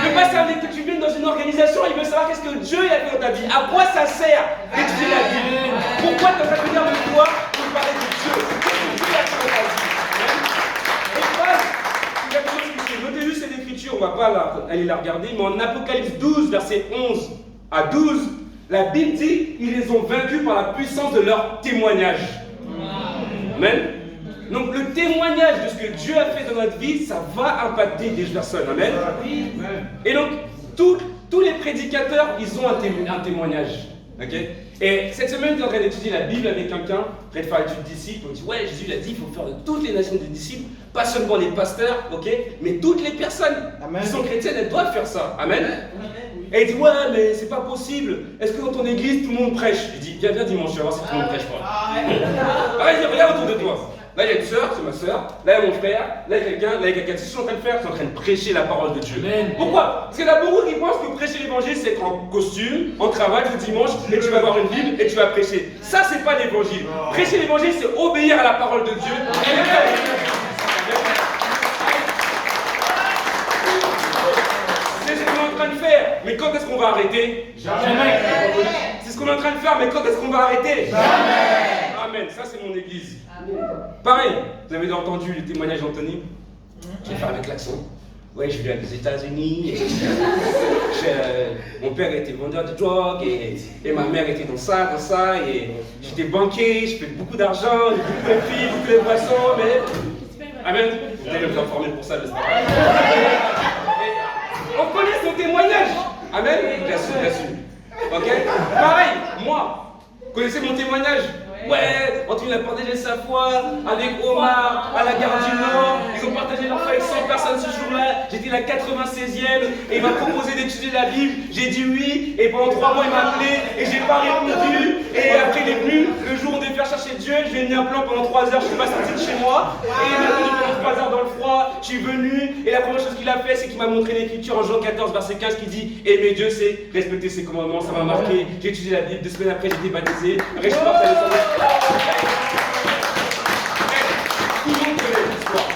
veulent pas savoir que tu viennes dans une organisation, ils veulent savoir qu'est-ce que Dieu il a fait dans ta vie. À quoi ça sert d'étudier la Bible? Pourquoi tu vas venir de toi pour parler de Dieu? Qu'est-ce que Dieu a fait dans ta vie? Et Paul, il y a quelque chose qui s'est notez juste cette écriture, on ne va pas aller la regarder, mais en Apocalypse 12, verset 11 à 12, la Bible dit ils les ont vaincus par la puissance de leur témoignage. Amen. Donc le témoignage de ce que Dieu a fait dans notre vie, ça va impacter des personnes. Amen. Et donc tous les prédicateurs, ils ont un témoignage. Okay? Et cette semaine, tu es en train d'étudier la Bible avec quelqu'un, prêt de faire l'étude disciples. On dit ouais, Jésus il a dit il faut faire de toutes les nations des disciples, pas seulement les pasteurs, ok, mais toutes les personnes qui sont chrétiennes, elles doivent faire ça. Amen. Et il dit ouais, mais c'est pas possible. Est-ce que dans ton église tout le monde prêche? Je dis viens dimanche, tu vas voir si tout le monde prêche pas. Ah, il dit regarde autour de toi. Là, il y a une sœur, c'est ma sœur. Là, il y a mon frère. Là, il y a quelqu'un. Là, il y a quelqu'un. C'est ce qu'ils sont en train de faire. Ils sont en train de prêcher la parole de Dieu. Amen. Pourquoi? Parce qu'il y en a beaucoup qui pensent que prêcher l'évangile, c'est être en costume, en cravate le dimanche, et tu vas avoir une Bible et tu vas prêcher. Ça, c'est pas l'évangile. Prêcher l'évangile, c'est obéir à la parole de Dieu. Et le faire. C'est ce qu'on est en train de faire. Mais quand est-ce qu'on va arrêter? Jamais. C'est ce qu'on est en train de faire. Mais quand est-ce qu'on va arrêter? Jamais. Amen. Ça, c'est mon église. Pareil, vous avez entendu le témoignage d'Anthony? Je vais faire avec l'accent. ouais, je viens des États-Unis. Mon père était vendeur de drogue et ma mère était dans ça, et j'étais banquier, je fais beaucoup d'argent, beaucoup de filles, beaucoup de poissons, mais... Amen. Vous allez vous informer pour ça, j'espère. On connaît son témoignage. Amen. Bien sûr, bien sûr. Ok. Pareil, moi, vous connaissez mon témoignage? Ouais, Antoine a partagé sa foi avec Omar à la gare du Nord. Ils ont partagé leur foi avec 100 personnes ce jour-là. J'étais la 96e et il m'a proposé d'étudier la Bible. J'ai dit oui et pendant 3 mois il m'a appelé et j'ai pas répondu. Et après il est venu, le jour où on devait faire chercher Dieu, je lui ai mis un plan pendant 3 heures, je suis pas sorti de chez moi. Et il m'a répondu pendant 3 heures dans le froid, je suis venu et la première chose qu'il a fait c'est qu'il m'a montré l'écriture en Jean 14 verset 15 qui dit aimer Dieu c'est respecter ses commandements, ça m'a marqué. J'ai étudié la Bible, 2 semaines après j'ai été baptisé. Après, je suis parti à tout le monde connaît l'histoire.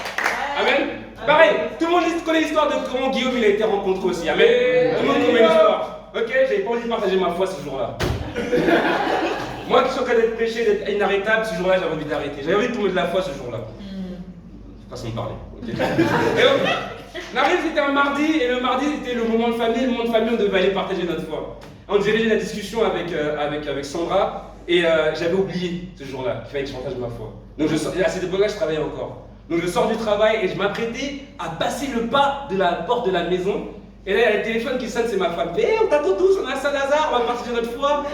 Amen. Pareil, tout le monde connaît l'histoire de comment Guillaume il a été rencontré aussi. Amen. Tout le monde connaît l'histoire. Ok, j'avais pas envie de partager ma foi ce jour-là. Moi qui suis en train d'être péché, d'être inarrêtable, ce jour-là j'avais envie d'arrêter. J'avais envie de tomber de la foi ce jour-là. Façon de parler. Okay. Et donc, l'arrivée c'était un mardi, et le mardi c'était le moment de famille. Le moment de famille, on devait aller partager notre foi. On dirigeait la discussion avec Sandra. Et j'avais oublié ce jour-là qu'il fallait que je partage ma foi. Donc à cette époque-là, je travaillais encore. Donc je sors du travail et je m'apprêtais à passer le pas de la porte de la maison. Et là, il y a le téléphone qui sonne, c'est ma femme. Hé, on t'attend tous, on est à Saint-Lazare, on va partager notre foi.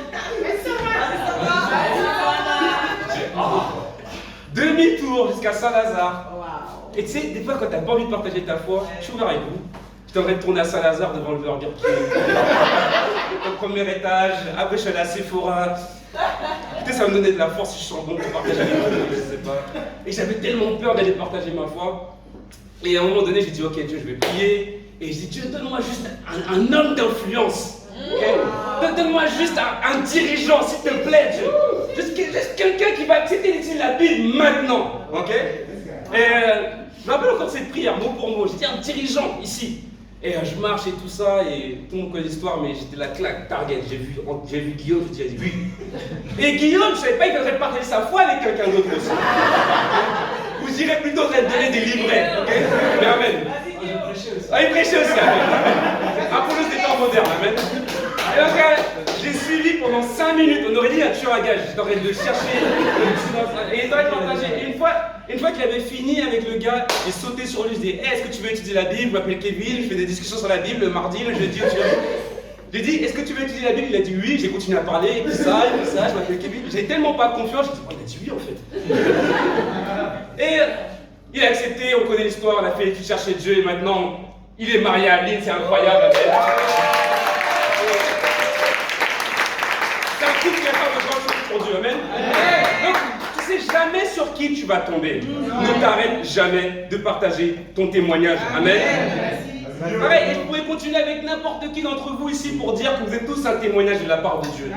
Demi-tour jusqu'à Saint-Lazare. Et tu sais, des fois, quand t'as pas envie de partager ta foi, je suis ouvert avec vous. J'étais en train de tourner à Saint-Lazare devant le Burger King. Au premier étage, après je suis allé à Sephora. Peut-être ça me donnait de la force si je sens bon pour partager avec vous, je sais pas. Et j'avais tellement peur d'aller partager ma foi. Et à un moment donné, j'ai dit, ok Dieu, je vais prier. Et j'ai dit, Dieu, donne-moi juste un homme d'influence. Okay? Donne-moi juste un dirigeant, s'il te plaît, Dieu. Juste quelqu'un qui va accepter d'étudier la Bible maintenant. Ok? Et je me rappelle encore cette prière, mot pour mot. J'ai dit, un dirigeant ici. Et je marche et tout ça, et tout le monde connaît l'histoire, mais j'étais la claque, target. J'ai vu Guillaume, je dis oui. Et Guillaume, je savais pas qu'il faudrait partager sa foi avec quelqu'un d'autre aussi. Ou je dirais plutôt de donner des livrets, ok? Mais amen. Ah, il prêchait aussi, amen. Apollos des temps modernes, amen. Et donc, j'ai suivi pendant 5 minutes, on aurait dit un tueur à gage, j'étais en train de le chercher. Et il aurait partagé. Et une fois qu'il avait fini avec le gars, j'ai sauté sur lui, je dis hey, est-ce que tu veux étudier la Bible? Je m'appelle Kevin, je fais des discussions sur la Bible le mardi, le jeudi, j'ai dit est-ce que tu veux étudier la Bible? Il a dit oui, j'ai continué à parler, et puis ça, je m'appelle Kevin. J'ai tellement pas confiance, j'ai dit oh, il a dit oui en fait. Et il a accepté, on connaît l'histoire, on a fait l'étude chercher Dieu et maintenant il est marié à Aline, c'est incroyable. C'est un couple qui va faire de grandes choses pour Dieu, amen. Donc, tu sais jamais sur qui tu vas tomber. Ne t'arrête jamais de partager ton témoignage. Amen. Pareil, et je pourrais continuer avec n'importe qui d'entre vous ici pour dire que vous êtes tous un témoignage de la part de Dieu.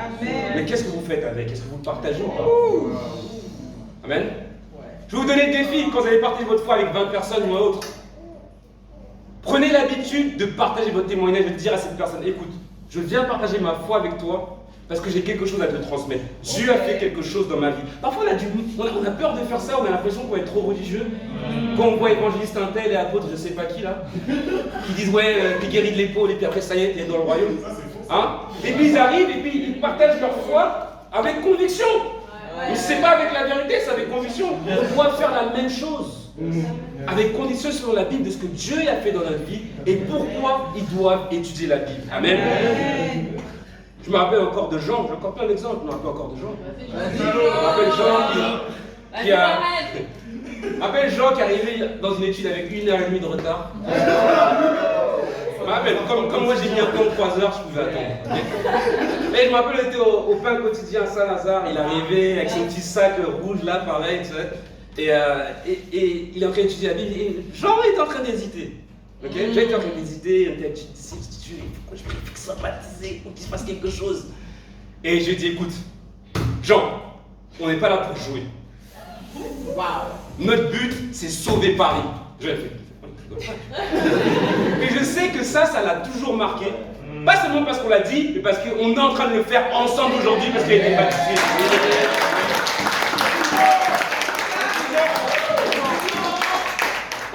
Mais qu'est-ce que vous faites avec? Est-ce que vous le partagez ou pas? Amen. Je vais vous donner le défi quand vous allez partager votre foi avec 20 personnes ou autre. Prenez l'habitude de partager votre témoignage, de dire à cette personne, écoute, je viens partager ma foi avec toi parce que j'ai quelque chose à te transmettre. Dieu a fait quelque chose dans ma vie. Parfois on a peur de faire ça, on a l'impression qu'on est trop religieux. Quand on voit évangéliste un tel et apôtre, je sais pas qui là, qui disent ouais, puis guéri de l'épaule et puis après ça y est, t'es dans le royaume. Hein? Et puis ils arrivent et puis ils partagent leur foi avec conviction. Mais c'est pas avec la vérité, c'est avec conviction. On doit faire la même chose. Avec condition selon la Bible de ce que Dieu a fait dans notre vie et pourquoi ils doivent étudier la Bible. Amen. Je me rappelle encore de Jean, j'ai encore plein d'exemples, je me rappelle encore de Jean. Je me rappelle Jean qui est arrivé dans une étude avec 1h30 de retard. Je me rappelle, comme moi j'ai mis un temps de 3 heures, je pouvais attendre. Mais je me rappelle, on était au pain quotidien à Saint-Lazare, il arrivait avec son petit sac rouge là, pareil, tu sais. Et il est en train d'étudier la Bible et Jean est en train d'hésiter. Okay? Jean était en train d'hésiter, on était à Dieu, pourquoi je veux qu'il soit baptisé, pour qu'il se passe quelque chose. Et je lui ai dit, écoute, Jean, on n'est pas là pour jouer. Wow. Notre but, c'est sauver Paris. Je l'ai fait. Et je sais que ça l'a toujours marqué. Pas seulement parce qu'on l'a dit, mais parce qu'on est en train de le faire ensemble aujourd'hui parce qu'il a été baptisé.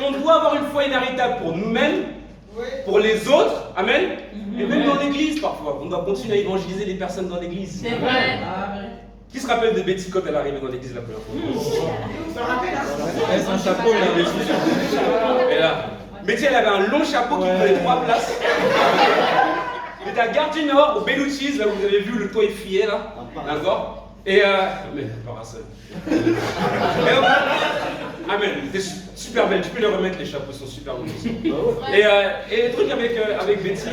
On doit avoir une foi inarrêtable pour nous-mêmes pour les autres, amen. Et même dans l'église parfois, on doit continuer à évangéliser les personnes dans l'église. C'est vrai. Qui se rappelle de Betty quand elle est arrivée dans l'église la première fois? Elle a un chapeau là. Et là, Betty elle avait un long chapeau qui prenait 3 places. Elle était à Gare du Nord, au Bellucci's, là où vous avez vu le toit effrayé là. D'accord? Et mais pas un seul. Amen, t'es super belle, tu peux les remettre les chapeaux, ils sont super beaux. Et le truc avec Betty,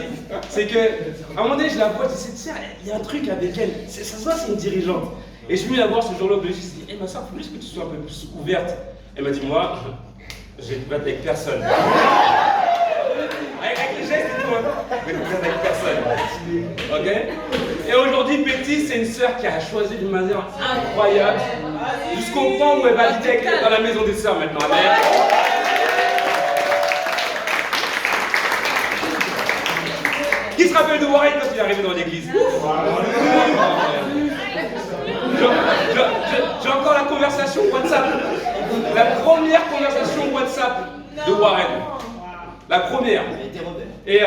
c'est que à un moment donné je la vois, tu sais, il y a un truc avec elle, ça se voit c'est une dirigeante. Et je suis venu la voir ce jour-là, je me suis dit, ma soeur, il faut juste que tu sois un peu plus ouverte. Elle m'a dit, moi, je vais te battre avec personne. Avec les gestes et tout, hein. Je vais te battre avec personne. Ok? Et aujourd'hui, Betty, c'est une sœur qui a choisi d'une manière incroyable, jusqu'au point où elle va habiter dans la maison des sœurs maintenant. Amen. Qui se rappelle de Warren quand il est arrivé dans l'église? J'ai encore la conversation WhatsApp. La première conversation WhatsApp de Warren. La première. Et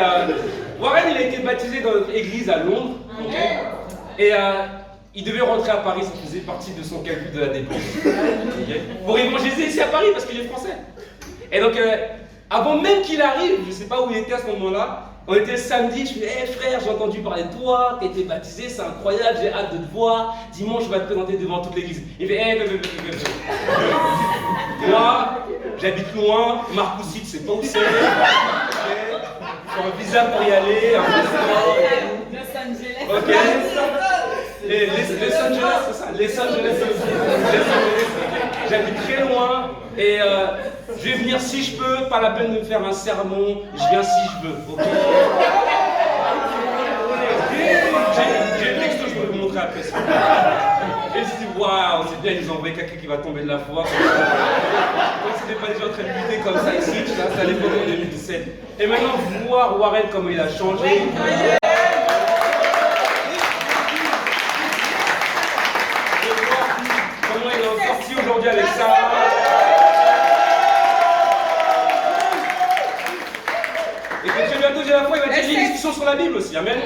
Warren, il a été baptisé dans notre église à Londres. Okay. Et il devait rentrer à Paris, ça faisait partie de son calcul de la dépense. Okay. Pour évangéliser ici à Paris parce qu'il est français. Et donc, avant même qu'il arrive, je ne sais pas où il était à ce moment-là, on était le samedi, je me dis, hey, frère, j'ai entendu parler de toi, tu été baptisé, c'est incroyable, j'ai hâte de te voir. Dimanche, je vais te présenter devant toute l'église. Il fait, hey, moi, j'habite loin, Marcoussis, tu sais pas où c'est. Il faut un visa pour y aller, un passeport. Los Angeles. Ok. Et Los Angeles, c'est ça, Los Angeles. J'habite très loin et je vais venir si je peux, pas la peine de me faire un sermon, je viens si je veux, ok? J'ai le texto, je peux vous montrer après. Et je me suis dit, waouh, c'est bien, ils nous ont envoyé quelqu'un qui va tomber de la foi. Donc c'était pas des gens en train de lutter comme ça ici, c'est à l'époque en 2017. Et maintenant, voir Warren comment il a changé. Comment il est sorti aujourd'hui avec ça. Et que très bientôt j'ai la foi, il va dire une discussion sur la Bible aussi, amen.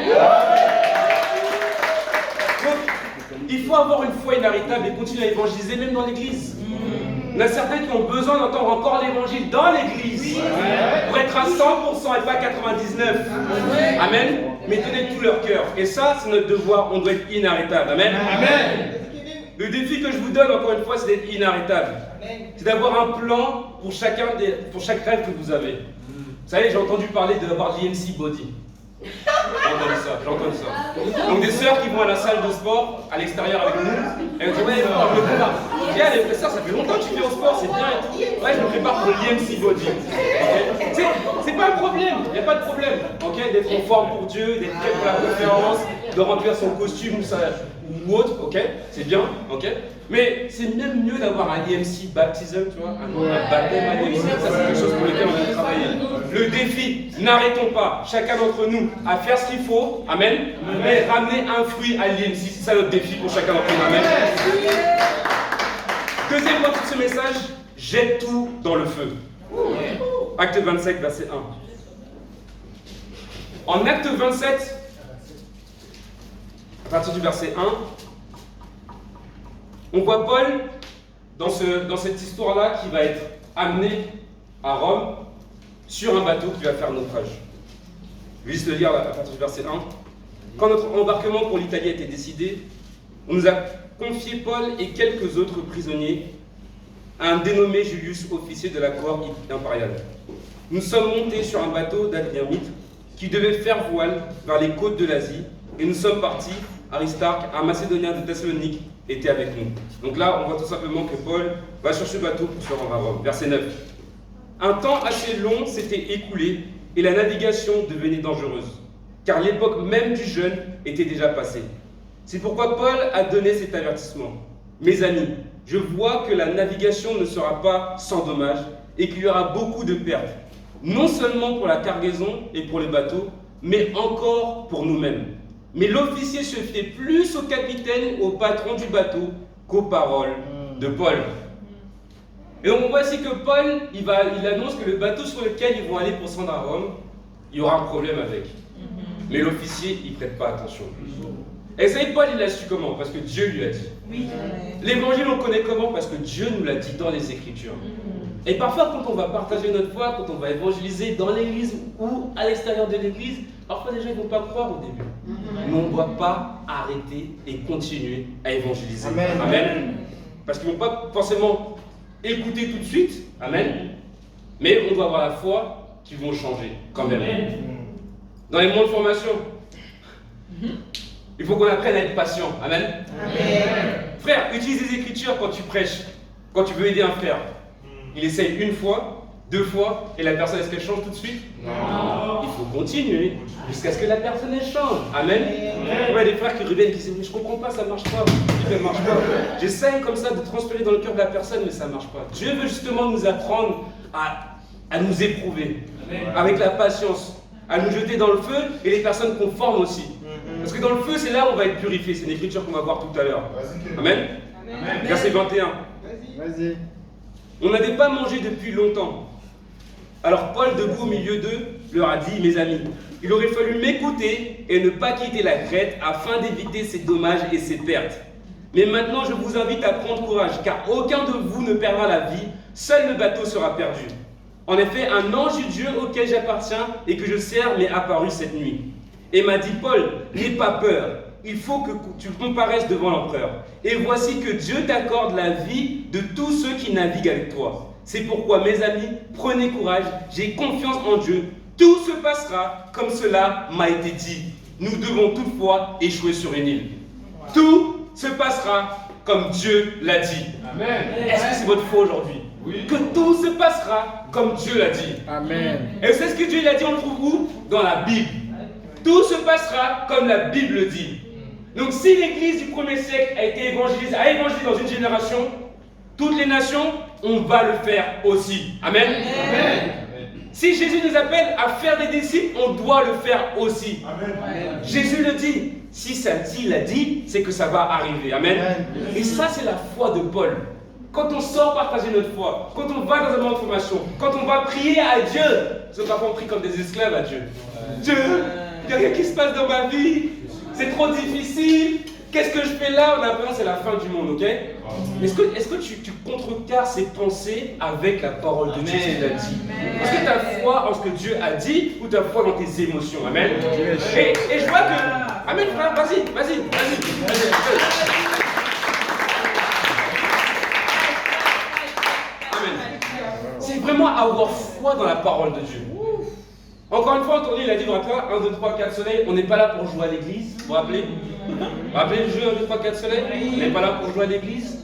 Donc, il faut avoir une foi inarrêtable et continuer à évangéliser même dans l'église. Il y en a certains qui ont besoin d'entendre encore l'évangile dans l'église pour être à 100% et pas 99. Amen. Mais donner tout leur cœur. Et ça, c'est notre devoir, on doit être inarrêtable. Amen. Amen. Le défi que je vous donne, encore une fois, c'est d'être inarrêtable. C'est d'avoir un plan pour chaque rêve que vous avez. Vous savez, j'ai entendu parler d'avoir l'IMC Body. J'ai entendu ça. Donc des sœurs qui vont à la salle de sport, à l'extérieur avec nous, elles me disent, ouais, je me prépare. Viens, les sœurs, ça fait longtemps que tu fais au sport, c'est bien et tout. Ouais, je me prépare pour l'IMC Body. Okay. C'est pas un problème, il n'y a pas de problème. Okay, d'être en forme pour Dieu, d'être prêt pour la conférence, de remplir son costume ou autre, ok, c'est bien, ok. Mais c'est même mieux d'avoir un IMC baptism, tu vois, un baptême à l'IMC, ça c'est quelque chose pour lequel on a travaillé. Le défi, n'arrêtons pas, chacun d'entre nous, à faire ce qu'il faut, amen, mais ramener un fruit à l'IMC, c'est ça notre défi pour chacun d'entre nous, amen. Deuxième point de ce message, jette tout dans le feu. Acte 27, verset 1. En acte 27, à partir du verset 1, on voit Paul dans cette histoire-là qui va être amené à Rome sur un bateau qui va faire naufrage. Je vais juste le lire à partir du verset 1. Quand notre embarquement pour l'Italie a été décidé, on nous a confié Paul et quelques autres prisonniers à un dénommé Julius, officier de la cohorte impériale. Nous sommes montés sur un bateau d'Adriamite qui devait faire voile vers les côtes de l'Asie et nous sommes partis. Aristarque, un Macédonien de Thessalonique, était avec nous. Donc là, on voit tout simplement que Paul va sur ce bateau pour se rendre à Rome. Verset 9. Un temps assez long s'était écoulé et la navigation devenait dangereuse, car l'époque même du jeûne était déjà passée. C'est pourquoi Paul a donné cet avertissement. Mes amis, je vois que la navigation ne sera pas sans dommage et qu'il y aura beaucoup de pertes, non seulement pour la cargaison et pour le bateau, mais encore pour nous-mêmes. Mais l'officier se fiait plus au capitaine, au patron du bateau, qu'aux paroles de Paul. Et donc on voit ici que Paul, il annonce que le bateau sur lequel ils vont aller pour se rendre à Rome, il y aura un problème avec. Mais l'officier, il ne prête pas attention. Et ça, Paul, il l'a su comment? Parce que Dieu lui a dit. Oui. L'évangile, on le connaît comment? Parce que Dieu nous l'a dit dans les Écritures. Et parfois, quand on va partager notre foi, quand on va évangéliser dans l'église ou à l'extérieur de l'église, parfois les gens ne vont pas croire au début. Mais on ne doit pas arrêter et continuer à évangéliser. Amen. Amen. Parce qu'ils ne vont pas forcément écouter tout de suite. Amen. Mais on doit avoir la foi qu'ils vont changer quand même. Dans les moments de formation, il faut qu'on apprenne à être patient. Amen. Frère, utilise les Écritures quand tu prêches, quand tu veux aider un frère. Il essaye une fois, deux fois, et la personne, est-ce qu'elle change tout de suite? Non. Il faut continuer jusqu'à ce que la personne elle change. Amen. Il y a des frères qui reviennent qui disent oui, je comprends pas, ça marche pas. Ça marche pas. J'essaye comme ça de transpirer dans le cœur de la personne, mais ça marche pas. Dieu veut justement nous apprendre à nous éprouver avec la patience, à nous jeter dans le feu et les personnes qu'on forme aussi. Parce que dans le feu, c'est là où on va être purifié. C'est une écriture qu'on va voir tout à l'heure. Amen. Verset 21. Vas-y. On n'avait pas mangé depuis longtemps. Alors Paul, debout au milieu d'eux, leur a dit, mes amis, il aurait fallu m'écouter et ne pas quitter la Crète afin d'éviter ces dommages et ces pertes. Mais maintenant, je vous invite à prendre courage, car aucun de vous ne perdra la vie, seul le bateau sera perdu. En effet, un ange du Dieu auquel j'appartiens et que je sers m'est apparu cette nuit. Et m'a dit, Paul, n'aie pas peur. Il faut que tu comparaisses devant l'empereur. Et voici que Dieu t'accorde la vie de tous ceux qui naviguent avec toi. C'est pourquoi, mes amis, prenez courage, j'ai confiance en Dieu. Tout se passera comme cela m'a été dit. Nous devons toutefois échouer sur une île. Tout se passera comme Dieu l'a dit. Amen. Est-ce que c'est votre foi aujourd'hui? Oui. Que tout se passera comme Dieu l'a dit. Amen. Et vous savez ce que Dieu l'a dit, on le trouve où? Dans la Bible. Tout se passera comme la Bible dit. Donc si l'église du 1er siècle a évangélisé dans une génération, toutes les nations, on va le faire aussi. Amen. Amen. Si Jésus nous appelle à faire des disciples, on doit le faire aussi. Amen. Jésus le dit. Si ça dit, il a dit, c'est que ça va arriver. Amen. Et ça, c'est la foi de Paul. Quand on sort partager notre foi, quand on va dans un moment de formation, quand on va prier à Dieu, parce que parfois on prie comme des esclaves à Dieu. Dieu, il y a rien qui se passe dans ma vie, c'est trop difficile, qu'est-ce que je fais là? On a l'impression que c'est la fin du monde, ok? Est-ce que tu contrecarres ces pensées avec la parole de Dieu, ce qu'il a dit? Est-ce que tu as foi en ce que Dieu a dit ou tu as foi dans tes émotions? Amen. Et je vois que... Amen, frère, vas-y. C'est vraiment avoir foi dans la parole de Dieu. Encore une fois, Anthony, il a dit dans la toi, 1, 2, 3, 4 soleils, on n'est pas là pour jouer à l'église, vous vous rappelez? Vous vous rappelez le jeu 1, 2, 3, 4 soleils? On n'est pas là pour jouer à l'église.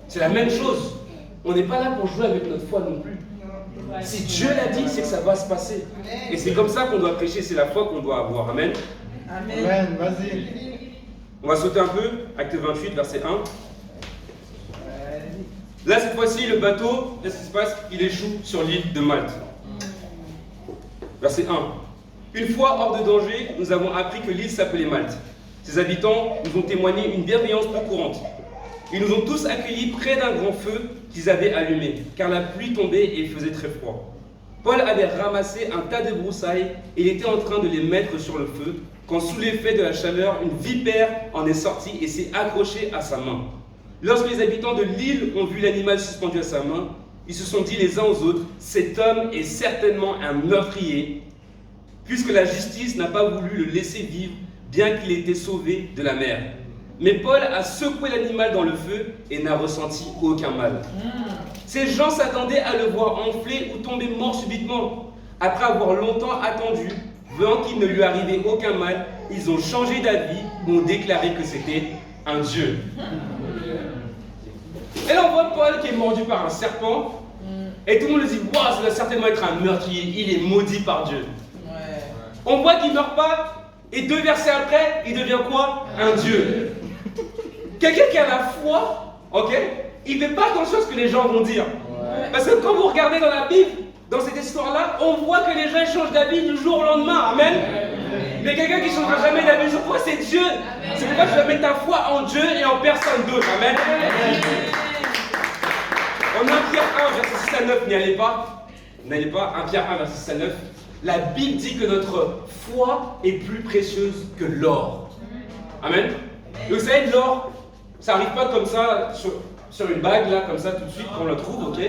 C'est la même chose. On n'est pas là pour jouer avec notre foi non plus. Si Dieu l'a dit, c'est que ça va se passer. Et c'est comme ça qu'on doit prêcher, c'est la foi qu'on doit avoir. Amen. Amen, vas-y. On va sauter un peu, acte 28, verset 1. Là, cette fois-ci, le bateau, qu'est-ce qui se passe? Il échoue sur l'île de Malte. Verset 1. Une fois hors de danger, nous avons appris que l'île s'appelait Malte. Ses habitants nous ont témoigné une bienveillance peu courante. Ils nous ont tous accueillis près d'un grand feu qu'ils avaient allumé, car la pluie tombait et il faisait très froid. Paul avait ramassé un tas de broussailles et il était en train de les mettre sur le feu, quand sous l'effet de la chaleur, une vipère en est sortie et s'est accrochée à sa main. Lorsque les habitants de l'île ont vu l'animal suspendu à sa main, ils se sont dit les uns aux autres, cet homme est certainement un meurtrier, puisque la justice n'a pas voulu le laisser vivre, bien qu'il ait été sauvé de la mer. Mais Paul a secoué l'animal dans le feu et n'a ressenti aucun mal. Ces gens s'attendaient à le voir enfler ou tomber mort subitement. Après avoir longtemps attendu, voyant qu'il ne lui arrivait aucun mal, ils ont changé d'avis et ont déclaré que c'était un dieu. Et là on voit Paul qui est mordu par un serpent, et tout le monde lui dit « Waouh, ça doit certainement être un meurtrier, il est maudit par Dieu. » On voit qu'il ne meurt pas, et 2 versets après, il devient quoi? Un dieu. Quelqu'un qui a la foi, ok, il ne fait pas attention à ce que les gens vont dire. Parce que quand vous regardez dans la Bible, dans cette histoire-là, on voit que les gens changent d'avis du jour au lendemain. Amen. Mais quelqu'un qui ne changera jamais d'avis, pourquoi c'est Dieu? C'est pourquoi tu dois mettre ta foi en Dieu et en personne d'autre. Amen. En 1 Pierre 1, verset 6 à 9, n'y allez pas. N'allez pas. 1 Pierre 1, verset 6 à 9. la Bible dit que notre foi est plus précieuse que l'or. Amen. Et vous savez, l'or, ça n'arrive pas comme ça sur une bague, là, comme ça, tout de suite, qu'on le trouve, ok?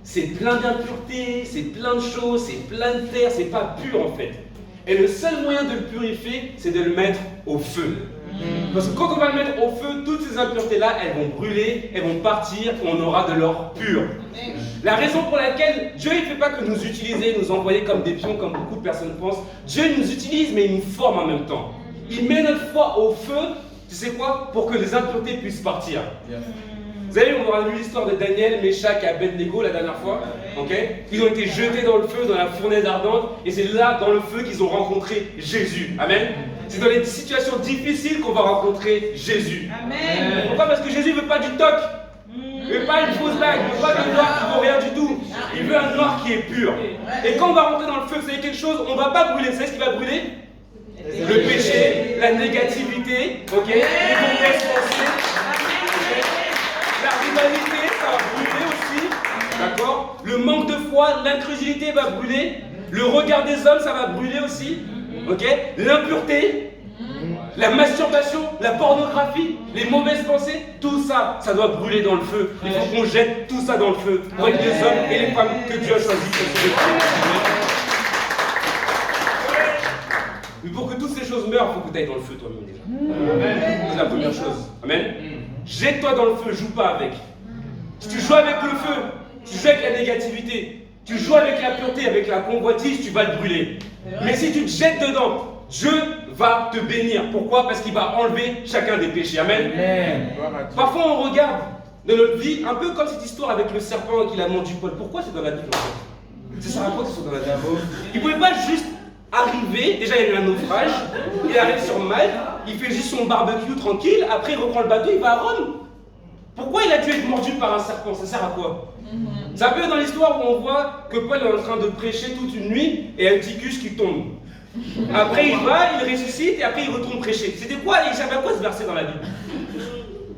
C'est plein d'impuretés, c'est plein de choses, c'est plein de terre, c'est pas pur en fait. Et le seul moyen de le purifier, c'est de le mettre au feu. Parce que quand on va le mettre au feu, toutes ces impuretés-là, elles vont brûler, elles vont partir, et on aura de l'or pur. La raison pour laquelle Dieu ne fait pas que nous utiliser, nous envoyer comme des pions, comme beaucoup de personnes pensent. Dieu nous utilise, mais il nous forme en même temps. Il met notre foi au feu, tu sais quoi? Pour que les impuretés puissent partir. Vous savez, on a lu l'histoire de Daniel, Meshach et Abednego la dernière fois. Okay? Ils ont été jetés dans le feu, dans la fournaise ardente, et c'est là, dans le feu, qu'ils ont rencontré Jésus. Amen. C'est dans les situations difficiles qu'on va rencontrer Jésus. Amen. Pourquoi? Parce que Jésus ne veut pas du toc. Il ne veut pas une fausse bague, il ne veut pas de noir qui ne vaut rien du tout. Il veut un noir qui est pur. Et quand on va rentrer dans le feu, vous savez quelque chose, on ne va pas brûler. Vous savez ce qui va brûler? Le péché, la négativité, ok, les mauvaises pensées, la rivalité, ça va brûler aussi, d'accord? Le manque de foi, l'incrédulité va brûler. Le regard des hommes, ça va brûler aussi, ok? L'impureté, la masturbation, la pornographie, les mauvaises pensées, tout ça, ça doit brûler dans le feu. Il faut qu'on jette tout ça dans le feu pour être les hommes et les femmes que Dieu a choisis. Mais pour que toutes ces choses meurent, il faut que tu ailles dans le feu toi-même déjà. C'est la première chose. Amen. Jette-toi dans le feu, joue pas avec. Si tu joues avec le feu, tu joues avec la négativité, tu joues avec la pureté, avec la convoitise, tu vas le brûler. Mais si tu te jettes dedans, Dieu va te bénir. Pourquoi? Parce qu'il va enlever chacun des péchés. Amen. Parfois on regarde dans notre vie, un peu comme cette histoire avec le serpent qui l'a mordu Paul. Pourquoi c'est dans la Bible en fait? C'est ça à quoi que ce soit dans la Bible? Il ne pouvait pas juste arriver, déjà il y a eu un naufrage, il arrive sur Malte, il fait juste son barbecue tranquille, après il reprend le bateau, il va à Rome. Pourquoi il a dû être mordu par un serpent? Ça sert à quoi? C'est un peu dans l'histoire où on voit que Paul est en train de prêcher toute une nuit et il y a un Tychus qui tombe. Après il va, il ressuscite et après il retourne prêcher. C'était quoi? Il servait à quoi ce verset dans la Bible?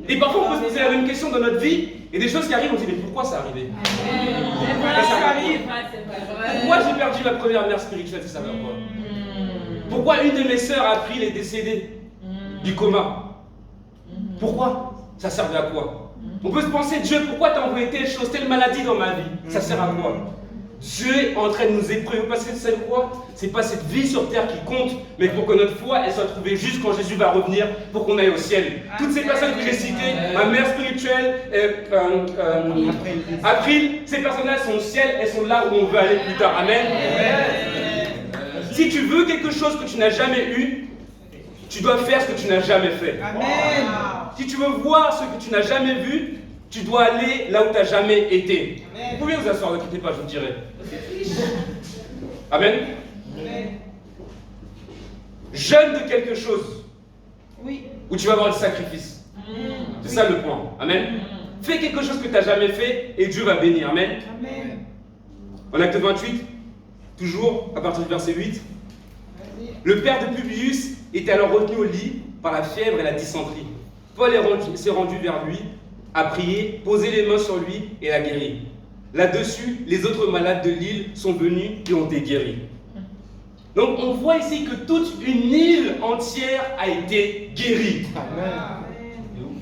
Et parfois on peut se poser la même question dans notre vie et des choses qui arrivent, on se dit mais pourquoi ça arrivé? Ça arrive. Pourquoi j'ai perdu ma première mère spirituelle? Ça servait à quoi? Pourquoi une de mes sœurs April est décédée du coma? Pourquoi? Ça servait à quoi? On peut se penser, Dieu, pourquoi t'as envoyé telle chose, telle maladie dans ma vie? Ça sert à quoi? Dieu est en train de nous éprouver parce que c'est quoi? C'est pas cette vie sur terre qui compte, mais pour que notre foi elle soit trouvée juste quand Jésus va revenir, pour qu'on aille au ciel. Toutes ces personnes que j'ai citées, ma mère spirituelle, April, ces personnes-là sont au ciel, elles sont là où on veut aller plus tard. Amen. Si tu veux quelque chose que tu n'as jamais eu, tu dois faire ce que tu n'as jamais fait. Amen. Si tu veux voir ce que tu n'as jamais vu, tu dois aller là où tu n'as jamais été. Vous pouvez vous asseoir, ne quittez pas, je vous dirai. Amen. Jeûne de quelque chose. Oui. Où tu vas avoir du sacrifice. C'est ça le point. Amen. Fais quelque chose que tu n'as jamais fait et Dieu va bénir. Amen. Amen. En acte 28, toujours à partir du verset 8. Le père de Publius était alors retenu au lit par la fièvre et la dysenterie. Paul s'est rendu vers lui, a prié, posé les mains sur lui et l'a guéri. Là-dessus, les autres malades de l'île sont venus et ont été guéris. Donc on voit ici que toute une île entière a été guérie.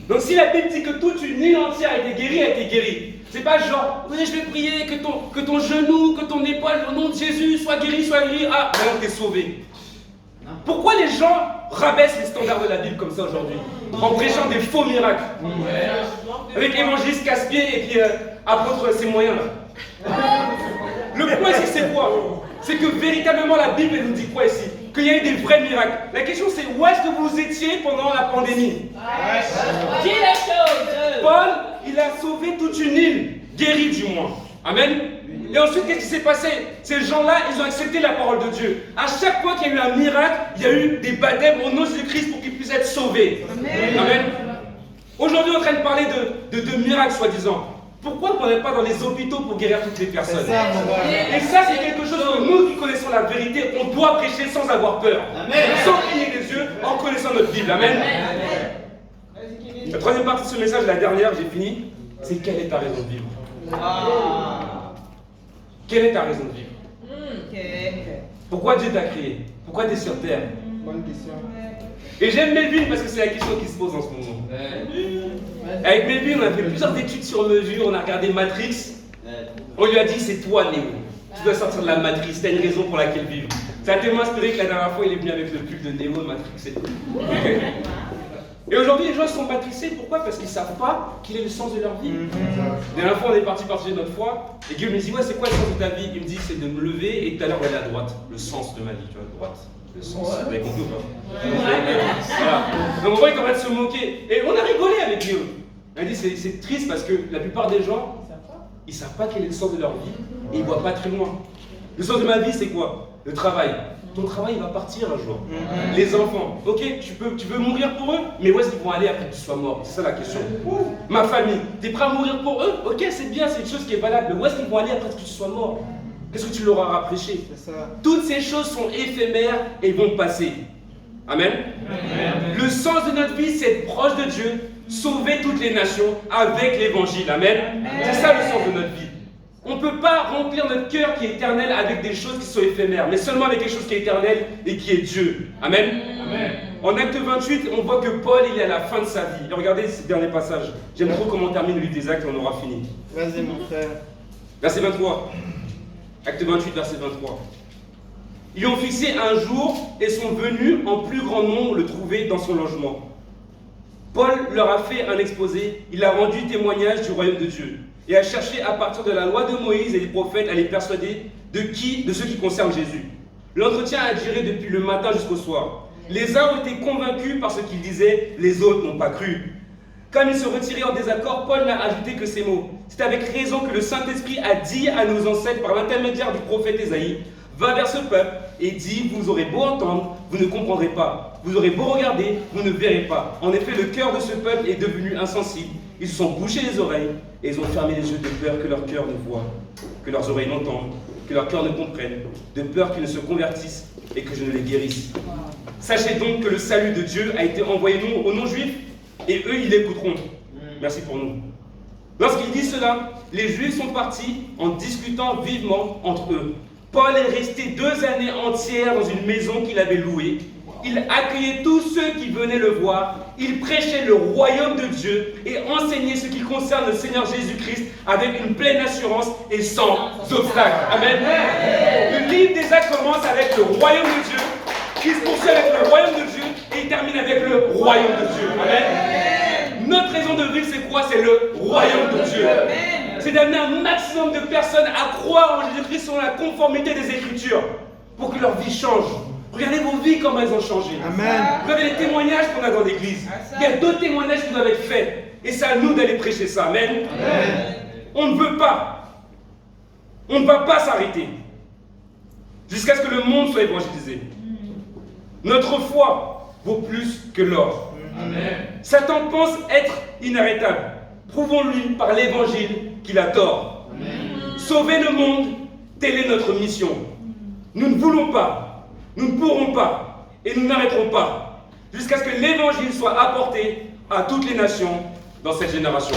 Donc si la Bible dit que toute une île entière a été guérie, c'est pas genre, oui je vais prier que ton genou, que ton épaule, au nom de Jésus, soit guéri, ah, maintenant t'es sauvé. Pourquoi les gens rabaissent les standards de la Bible comme ça aujourd'hui, en prêchant des faux miracles? Avec évangéliste casse-pied et puis apôtre ses moyens là. Le point ici c'est quoi? C'est que véritablement la Bible elle nous dit quoi ici? Qu'il y a eu des vrais miracles. La question c'est où est-ce que vous étiez pendant la pandémie? Dis les choses. Paul, il a sauvé toute une île, guéri du moins. Amen. Et ensuite, qu'est-ce qui s'est passé? Ces gens-là, ils ont accepté la parole de Dieu. À chaque fois qu'il y a eu un miracle, il y a eu des baptêmes au nom de Christ pour qu'ils puissent être sauvés. Amen. Amen. Aujourd'hui, on est en train de parler de miracles, soi-disant. Pourquoi on n'est pas dans les hôpitaux pour guérir toutes les personnes? Et ça, c'est quelque chose que nous qui connaissons la vérité, on doit prêcher sans avoir peur. Sans cligner des yeux, en connaissant notre Bible. Amen. La troisième partie de ce message, la dernière, j'ai fini, c'est quelle est ta raison de vivre? Quelle est ta raison de vivre? Pourquoi Dieu t'a créé? Pourquoi tu es sur terre? Bonne question. Et j'aime Melvin parce que c'est la question qui se pose en ce moment. Avec Melvin, on a fait plusieurs études sur mesure, on a regardé Matrix. On lui a dit, c'est toi, Néo. Tu dois sortir de la matrice, t'as une raison pour laquelle vivre. Ça a tellement inspiré que la dernière fois, il est venu avec le pull de Néo, matrixé. Et aujourd'hui, les gens sont matrixés. Pourquoi? Parce qu'ils ne savent pas quel est le sens de leur vie. La dernière fois, on est parti partager notre foi. Et Guillaume me dit, ouais, c'est quoi le sens de ta vie? Il me dit, c'est de me lever et tout à l'heure d'aller à droite. Le sens de ma vie, tu vois, droite. Le sens. Vous avez compris ou pas? Voilà. Donc on voit qu'il est en train de se moquer. Et on a rigolé avec Guillaume. Il m'a dit, c'est triste parce que la plupart des gens, ils ne savent pas quel est le sens de leur vie et ils ne voient pas très loin. Le sens de ma vie, c'est quoi? Le travail. Ton travail, il va partir un jour. Les enfants, ok, tu veux mourir pour eux, mais où est-ce qu'ils vont aller après que tu sois mort? C'est ça la question. Ma famille, tu es prêt à mourir pour eux? Ok, c'est bien, c'est une chose qui est valable, mais où est-ce qu'ils vont aller après que tu sois mort? Qu'est-ce que tu leur auras prêché? Toutes ces choses sont éphémères et vont passer. Amen. Le sens de notre vie, c'est être proche de Dieu, sauver toutes les nations avec l'évangile. Amen. C'est ça le sens de notre vie. On ne peut pas remplir notre cœur qui est éternel avec des choses qui sont éphémères, mais seulement avec quelque chose qui est éternel et qui est Dieu. Amen. En Acte 28, on voit que Paul, il est à la fin de sa vie. Et regardez ce dernier passage. J'aime trop comment on termine le livre des Actes et on aura fini. Vas-y, mon frère. Verset 23. Acte 28, verset 23. Ils ont fixé un jour et sont venus en plus grand nombre le trouver dans son logement. Paul leur a fait un exposé, il a rendu témoignage du royaume de Dieu et a cherché à partir de la loi de Moïse et des prophètes à les persuader de ce qui concerne Jésus. L'entretien a duré depuis le matin jusqu'au soir. Les uns ont été convaincus par ce qu'ils disaient, les autres n'ont pas cru. Comme ils se retiraient en désaccord, Paul n'a ajouté que ces mots. C'est avec raison que le Saint-Esprit a dit à nos ancêtres par l'intermédiaire du prophète Ésaïe, va vers ce peuple et dis, vous aurez beau entendre, vous ne comprendrez pas. Vous aurez beau regarder, vous ne verrez pas. En effet, le cœur de ce peuple est devenu insensible. Ils se sont bouchés les oreilles et ils ont fermé les yeux de peur que leur cœur ne voie, que leurs oreilles n'entendent, que leur cœur ne comprenne, de peur qu'ils ne se convertissent et que je ne les guérisse. Sachez donc que le salut de Dieu a été envoyé aux non-juifs et eux, ils l'écouteront. Merci pour nous. Lorsqu'il dit cela, les Juifs sont partis en discutant vivement entre eux. Paul est resté 2 années entières dans une maison qu'il avait louée. Il accueillait tous ceux qui venaient le voir. Il prêchait le royaume de Dieu et enseignait ce qui concerne le Seigneur Jésus-Christ avec une pleine assurance et sans obstacle. Amen. Le livre des Actes commence avec le royaume de Dieu, qui se poursuit avec le royaume de Dieu et il termine avec le royaume de Dieu. Amen. Notre raison de vivre, c'est quoi? C'est le royaume de Dieu. C'est d'amener un maximum de personnes à croire en Jésus-Christ selon la conformité des Écritures pour que leur vie change. Regardez vos vies, comment elles ont changé. Amen. Regardez les témoignages qu'on a dans l'église. Il y a d'autres témoignages qui doivent être faits. Et c'est à nous d'aller prêcher ça. Amen. Amen. On ne veut pas. On ne va pas s'arrêter. Jusqu'à ce que le monde soit évangélisé. Notre foi vaut plus que l'or. Satan pense être inarrêtable. Prouvons-lui par l'évangile qu'il a tort. Amen. Sauver le monde, telle est notre mission. Nous ne voulons pas, nous ne pourrons pas, et nous n'arrêterons pas, jusqu'à ce que l'évangile soit apporté à toutes les nations dans cette génération.